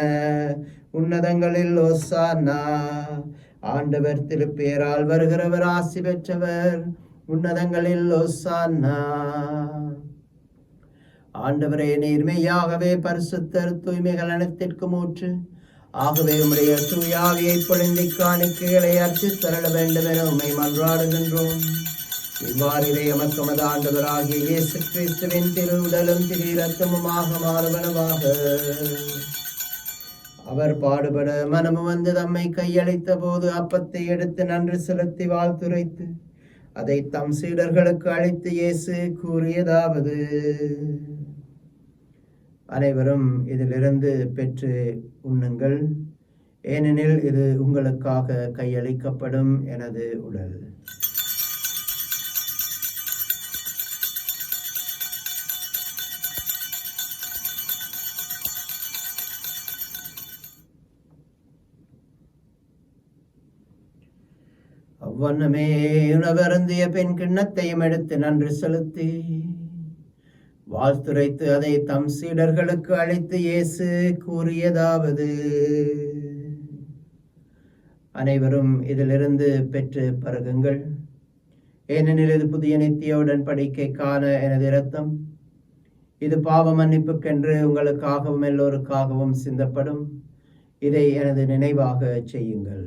உன்னதங்களில் ஓசானா. ஆண்டவர் திருப்பெயரால் வருகிறவர் ஆசி பெற்றவர். உன்னதங்களில் ஓசானா. ஆண்டவரே, நீர்மையாகவே பரிசுத்தர், தூய்மைகள் அனைத்திற்கும் ஊற்று. ஆகவே உம்முடைய தூயாவியை பொழிந்தி காணிக்கைகளை அர்ச்சித் தரள வேண்டும் என உம்மை மன்றாடுகின்றோம். இவ்வாறு எமக்கு உமது ஆண்டவராகிய இயேசு கிறிஸ்துவின் திரு உடலும் திரு இரத்தமுமாக மாறுவனவாக. அவர் பாடுபட மனமு வந்து தம்மை கையளித்த போது அப்பத்தை எடுத்து நன்றி செலுத்தி வாழ்த்துரைத்து அதை தம் சீடர்களுக்கு அளித்து இயேசு கூறியதாவது: அனைவரும் இதிலிருந்து பெற்று உண்ணுங்கள், ஏனெனில் இது உங்களுக்காக கையளிக்கப்படும் எனது உடல். அவ்வண்ணமே உணவருந்திய பின் கிண்ணத்தையும் எடுத்து நன்றி செலுத்தி வாழ்த்துரைத்து அதை தம் சீடர்களுக்கு அளித்து இயேசு கூறியதாவது: அனைவரும் இதிலிருந்து பெற்று பருகுங்கள், ஏனெனில் இது புதிய நித்திய உடன்படிக்கைக்கான எனது இரத்தம். இது பாவ மன்னிப்புக்கென்று உங்களுக்காகவும் எல்லோருக்காகவும் சிந்தப்படும். இதை எனது நினைவாக செய்யுங்கள்.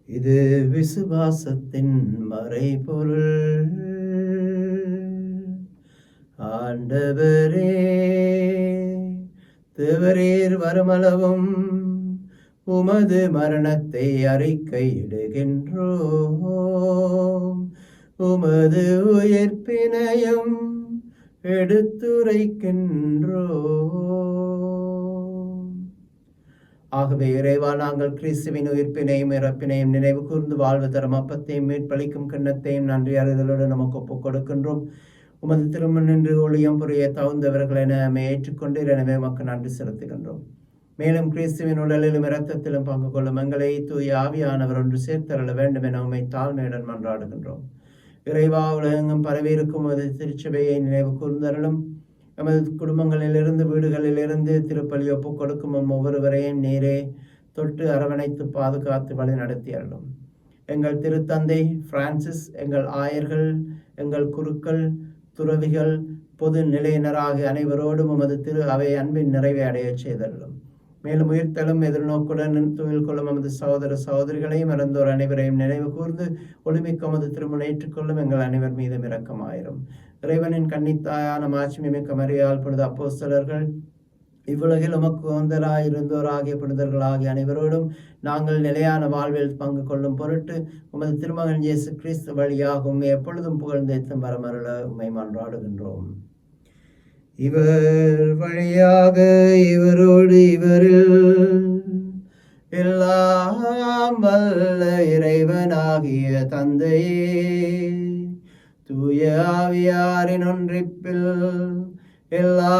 இது விசுவாசத்தின் மறைபொருள். ஆண்டவரே, தேவரீர் வருமளவும் உமது மரணத்தை அறிக்கையிடுகின்றோம், உமது உயிர்ப்பினையும் எடுத்துரைக்கின்றோம். ஆகவே இறைவா, நாங்கள் கிறிஸ்துவின் உயிர்ப்பினையும் இறப்பினையும் நினைவு கூர்ந்து வாழ்வு தரும் அப்பத்தையும் மீட்பளிக்கும் கிண்ணத்தையும் நன்றி அறிதலோடு நமக்கு ஒப்புக் கொடுக்கின்றோம். உமது திருமண் நின்று ஒளியம் புரிய தகுந்தவர்கள் என நம்மை ஏற்றுக்கொண்டு எனவே நமக்கு நன்றி செலுத்துகின்றோம். மேலும் கிறிஸ்துவின் உடலிலும் இரத்தத்திலும் பங்கு கொள்ளும் எங்களை தூய ஆவியானவர் ஒன்று சேர்த்தருள வேண்டும் என உம்மை தாழ்மையுடன் மன்றாடுகின்றோம். இறைவா, உலகெங்கும் பரவியிருக்கும் உமது திருச்சபையை நினைவு கூர்ந்தருளும். எமது குடும்பங்களிலிருந்து வீடுகளிலிருந்து திருப்பலி ஒப்பு கொடுக்கும் ஒவ்வொருவரையும் நீரே தொட்டு அரவணைத்து பாதுகாத்து வழி நடத்தி அருளும். எங்கள் திருத்தந்தை பிரான்சிஸ், எங்கள் ஆயர்கள், எங்கள் குருக்கள், துறவிகள், பொது நிலையினராக அனைவரோடும் உமது திரு அவை அன்பின் நிறைவை அடைய செய்தருளும். மேலும் உயிர்த்தலும் எதிர்நோக்குடன் துயில் கொள்ளும் நமது சகோதர சகோதரிகளையும் இறந்தோர் அனைவரையும் நினைவு கூர்ந்து ஒளிமிக்க நமது திருமணம் ஏற்றுக்கொள்ளும் எங்கள் அனைவர் மீதும் இரக்கமாயிரும். இறைவனின் கன்னித்தாயான மாட்சிமிக்க மரியாள் புனித அப்போஸ்தலர்கள், இவ்வுலகில் உமக்கு உகந்தராய் இருந்தோராகிய புனிதர்களாகிய அனைவரோடும் நாங்கள் நிலையான வாழ்வில் பங்கு கொள்ளும் பொருட்டு உமது திருமகன் இயேசு கிறிஸ்து வழியாக உம்மை எப்பொழுதும் புகழ்ந்தேத்தும் வரமருள உம்மை மன்றாடுகின்றோம். இவர் வழியாக இவரோடு இவரில் எல்லாம் வல்ல இறைவனாகிய தந்தையே, தூய ஆவியாரின் ஒன்றிப்பில் எல்லா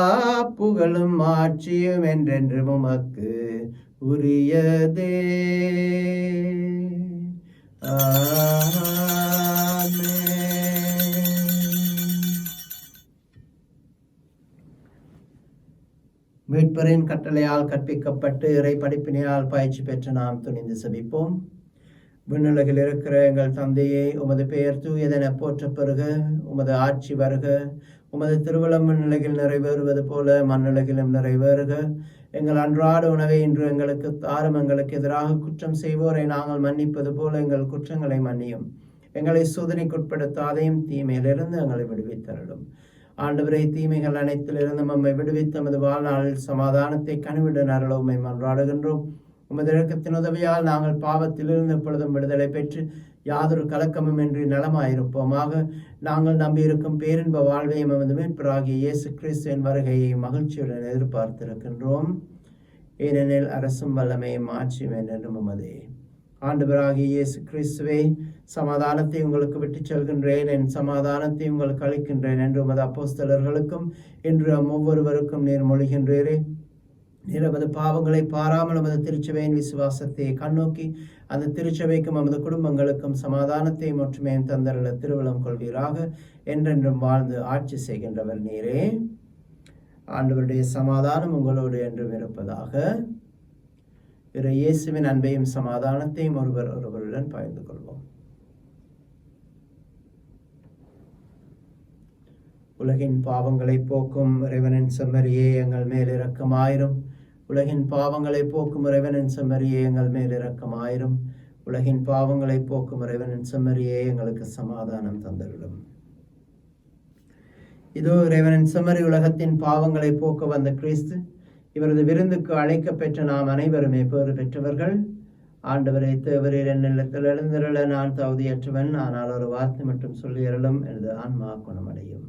புகழும் ஆட்சியும் என்றென்று உமக்கு உரியதே. மீட்பரின் கட்டளையால் கற்பிக்கப்பட்டு இறை படிப்பினையால் பயிற்சி பெற்று நாம் துணிந்து செபிப்போம். விண்ணுலகில் இருக்கிற எங்கள் தந்தையே, உமது பெயர் தூயதென போற்றப் பெறுக. உமது ஆட்சி வருக. உமது திருவுளம் விண்ணுலகில் நிறைவேறுவது போல மண்ணுலகிலும் நிறைவேறுக. எங்கள் அன்றாட உணவை இன்று எங்களுக்கு தாரும். எங்களுக்கு எதிராக குற்றம் செய்வோரை நாங்கள் மன்னிப்பது போல எங்கள் குற்றங்களை மன்னியும். எங்களை சோதனைக்குட்படுத்தாதையும் தீமையிலிருந்து எங்களை விடுவித்தருளும். ஆண்டவரை, தீமைகள் அனைத்திலிருந்து நம்மை விடுவித்து நமது வாழ்நாளில் சமாதானத்தை கனிவிட அருள உம்மை மன்றாடுகின்றோம். உமது இரக்கத்தின் உதவியால் நாங்கள் பாவத்திலிருந்து எப்பொழுதும் விடுதலை பெற்று யாதொரு கலக்கமும் இன்றி நலமாயிருப்போமாக. நாங்கள் நம்பியிருக்கும் பேரின்ப வாழ்வையும் எமது மீட்பராகிய இயேசு கிறிஸ்துவின் வருகையை மகிழ்ச்சியுடன் எதிர்பார்த்திருக்கின்றோம். ஏனெனில் அரசும் வல்லமையும் ஆட்சியும் என்றும் உமதே. ஆண்டவராகிய இயேசு கிறிஸ்துவே, சமாதானத்தை உங்களுக்கு விட்டுச் செல்கின்றேன், என் சமாதானத்தை உங்களுக்கு அளிக்கின்றேன் என்று உமது அப்போஸ்தலர்களுக்கும் இன்று ஒவ்வொருவருக்கும் நீர் மொழிகின்றீரே. நீர் நமது பாவங்களை பாராமல் நமது திருச்சபையின் விசுவாசத்தை கண்ணோக்கி அந்த திருச்சபைக்கும் நமது குடும்பங்களுக்கும் சமாதானத்தையும் ஒற்றுமையும் தந்தருள திருவுளம் கொள்வீராக. என்றென்றும் வாழ்ந்து ஆட்சி செய்கின்றவர் நீரே. ஆண்டவருடைய சமாதானம் உங்களோடு என்றும் இருப்பதாக. இறை இயேசுவின் அன்பையும் சமாதானத்தையும் ஒருவருடன் பகிர்ந்து கொள்வோம். உலகின் பாவங்களை போக்கும் இறைவனின் செம்மறியே, எங்கள் மேல் இரக்கமாயிரும். உலகின் பாவங்களை போக்கும் இறைவனின் செம்மறியே, எங்கள் மேல் இரக்கமாயிரும். உலகின் பாவங்களை போக்கும் இறைவனின் செம்மறியே, எங்களுக்கு சமாதானம் தந்தருளும். இதோ இறைவனின் செம்மறி, உலகத்தின் பாவங்களை போக்க வந்த கிறிஸ்து. இவரது விருந்துக்கு அழைக்க பெற்ற நாம் அனைவருமே பேறு பெற்றவர்கள். ஆண்டவரை, தேவரீர் என்னிடத்தில் எழுந்திருள நான் தகுதியற்றவன், ஆனால் ஒரு வார்த்தை மட்டும் சொல்லி அருளும், எனது ஆன்மா குணமடையும்.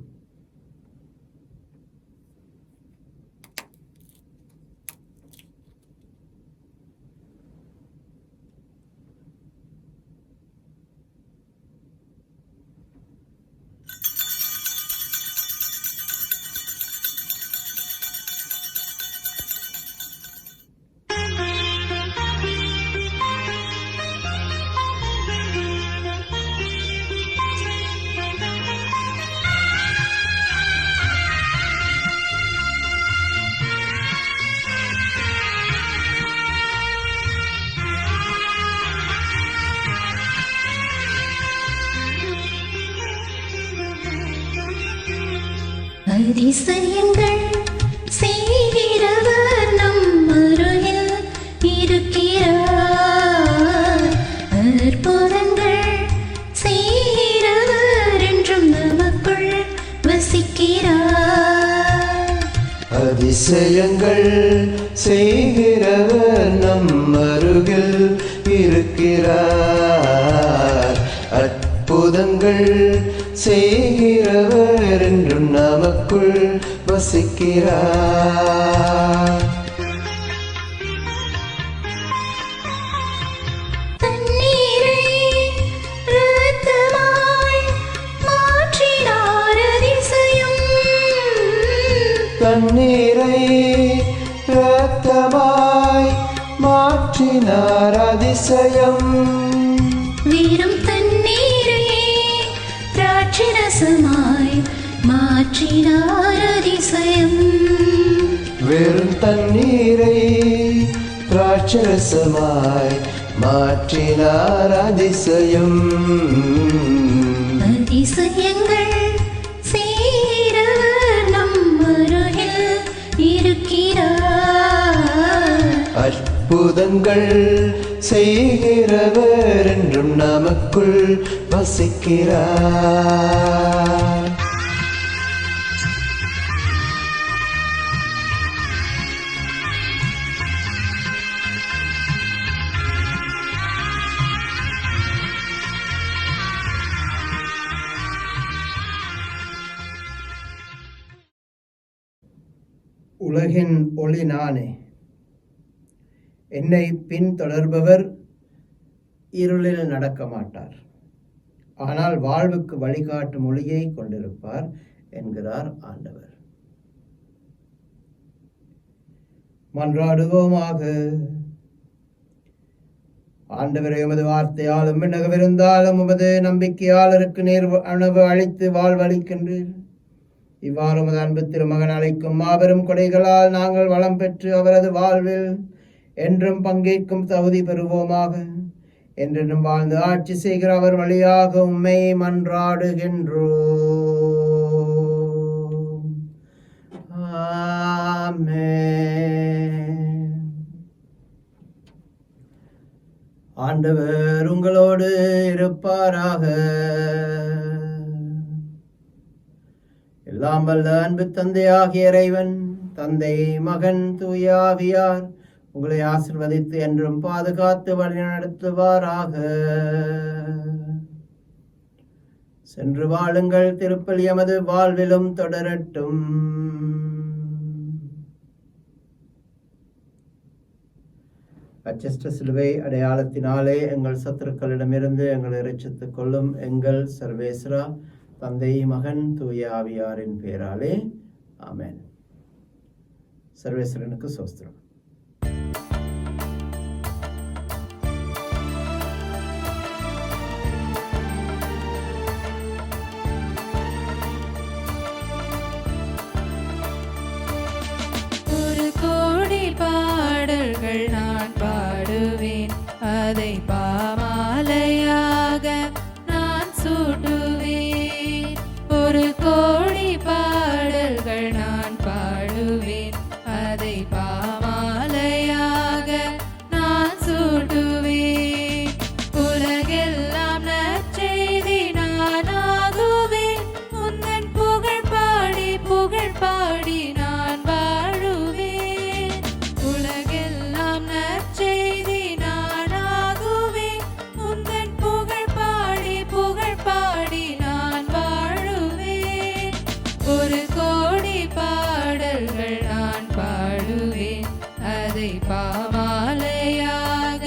அதிசயங்கள் செய்கிறவர் நம் அருகில் இருக்கிறார். அற்புதங்கள் செய்கிறவர் என்றும் நமக்குள் வசிக்கிறார். அதிசயங்கள் செய்கிறவர் நம் அருகில் இருக்கிறார். அற்புதங்கள் செய்கிறவர் என்றும் நமக்குள் வசிக்கிறார். தண்ணீரை இரத்தமாய் மாற்றினார் அதிசயம். தண்ணீரை இரத்தமாய் மாற்றினார் அதிசயம். வெறும் திராட்சரசமாய் மாற்றினார் அதிசயம். தண்ணீரை திராட்சரசமாய் மாற்றினார் அதிசயம். அதிசயங்கள் செய்கிறவர் நம் அருகில் இருக்கிறார். அற்புதங்கள் செய்கிறவர் என்றும் நமக்குள் வசிக்கிறார். உலகின் ஒளி நானே. என்னை பின்தொடர்பவர் இருளில் நடக்க மாட்டார், ஆனால் வாழ்வுக்கு வழிகாட்டும் ஒளியை கொண்டிருப்பார் என்கிறார் ஆண்டவர். மன்றாடுவோமாக. ஆண்டவரை உமது வார்த்தையாலும் விண்ணகவிருந்தாலும் உமது நம்பிக்கையாளருக்கு நேர் உணவு அளித்து வாழ்வளிக்கின்றீர். இவ்வாறு உமது அன்பு திருமகன் அளிக்கும் மாபெரும் கொடைகளால் நாங்கள் வளம் பெற்று அவரது வாழ்வில் என்றும் பங்கேற்கும் தகுதி பெறுவோமாக. என்றென்றும் வாழ்ந்து ஆட்சி செய்கிற அவர் வழியாக உம்மை மன்றாடுகின்றோம். ஆமென். ஆண்டவர் உங்களோடு இருப்பாராக. எல்லாம் வல்ல அன்பு தந்தையாகிய இறைவன், தந்தை, மகன், தூய ஆவியார் உங்களை ஆசிர்வதித்து என்றும் பாதுகாத்து வழிநடத்துவாராக. சென்று வாழுங்கள். திருப்பலி எமது வாழ்விலும் தொடரட்டும். அச்சஸ்ட சிலுவை அடையாளத்தினாலே எங்கள் சத்துருக்களிடமிருந்து எங்களை இரட்சித்துக் கொள்ளும் எங்கள் சர்வேஸ்வரா, தந்தை, மகன், தூய ஆவியாரின் பேராலே ஆமென். சர்வேஸ்வரனுக்கு சோஸ்திரம். ஒரு கோடி பாடல்கள் நான் பாடுவேன், அதை பாமாலையாக நான் சூட்டுவேன். ஒரு கோடி பாடல்கள் நான் பாடுவேன், அதை பாமாலையாக நான் சூட்டுவேன். உலகெல்லாம் நற்செய்தி நானாகுவேன், உந்தன் புகழ் பாடி புகழ் பாடி நான் வாழுவேன். உலகெல்லாம் நற்செய்தி நானாகுவேன், உந்தன் புகழ் பாடி புகழ் பாடி நான் வாழுவேன். ஒரு கோடி பாடல்கள் நான் பாடுவேன், அதை பாமாலையாக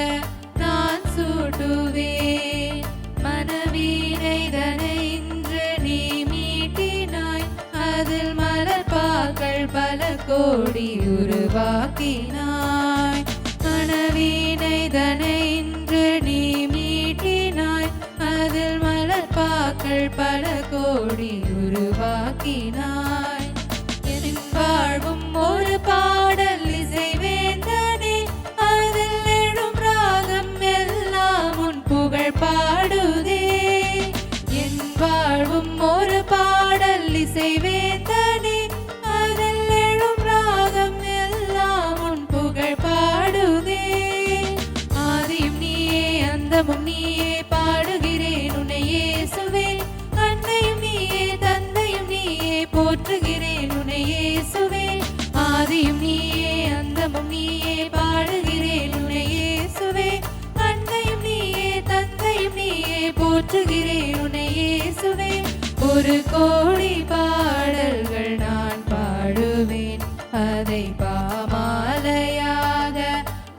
நான் சூட்டுவேன். மனவீணைதனை இன்று நீ மீட்டினாய், அதில் மலர்பாக்கள் பல கோடி உருவாக்கினாய். மனவீணைதனை இன்று நீ மீட்டினாய், அதில் மலர்பாக்கள் பல கோடி உருவாக்கினாய். என் வாழ்வும் ஒரு பாடல் இசைவேந்தனே, அதில் எழும் ராகம் எல்லாம் உன் புகழ் பாடுதே. என் வாழ்வும் ஒரு பாடல் இசைவேந்தனே, அதில் எழும் ராகம் எல்லாம் உன் புகழ் பாடுதே. ஆதியும் நீயே அந்தமும் நீயே, பாடுகிறேன் உன்னை இயேசுவே. அன்னையும் நீயே தந்தையும் நீயே, போற்றுகிறேன் உன்னை இயேசுவே. ஆதியும் நீயே அந்தமும் நீயே, பாடுகிறேன் உன்னை இயேசுவே. அன்னையும் நீயே தந்தையும் நீயே, போற்றுகிறேன் உன்னை இயேசுவே. ஒரு கோடி பாடல்கள் நான் பாடுவேன், அதை பாமாலையாக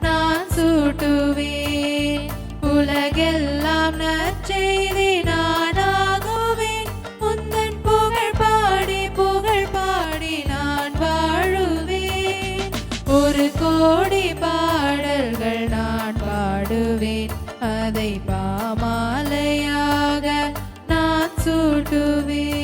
நான் சூட்டுவேன். உலகெல்லாம் நற்செய்தி நானாகுவேன், உந்தன் புகழ் பாடி புகழ் பாடி நான் வாழுவேன். ஒரு கோடி பாடல்கள் நான் பாடுவேன், அதை பாமாலையாக நான் சூட்டுவேன்.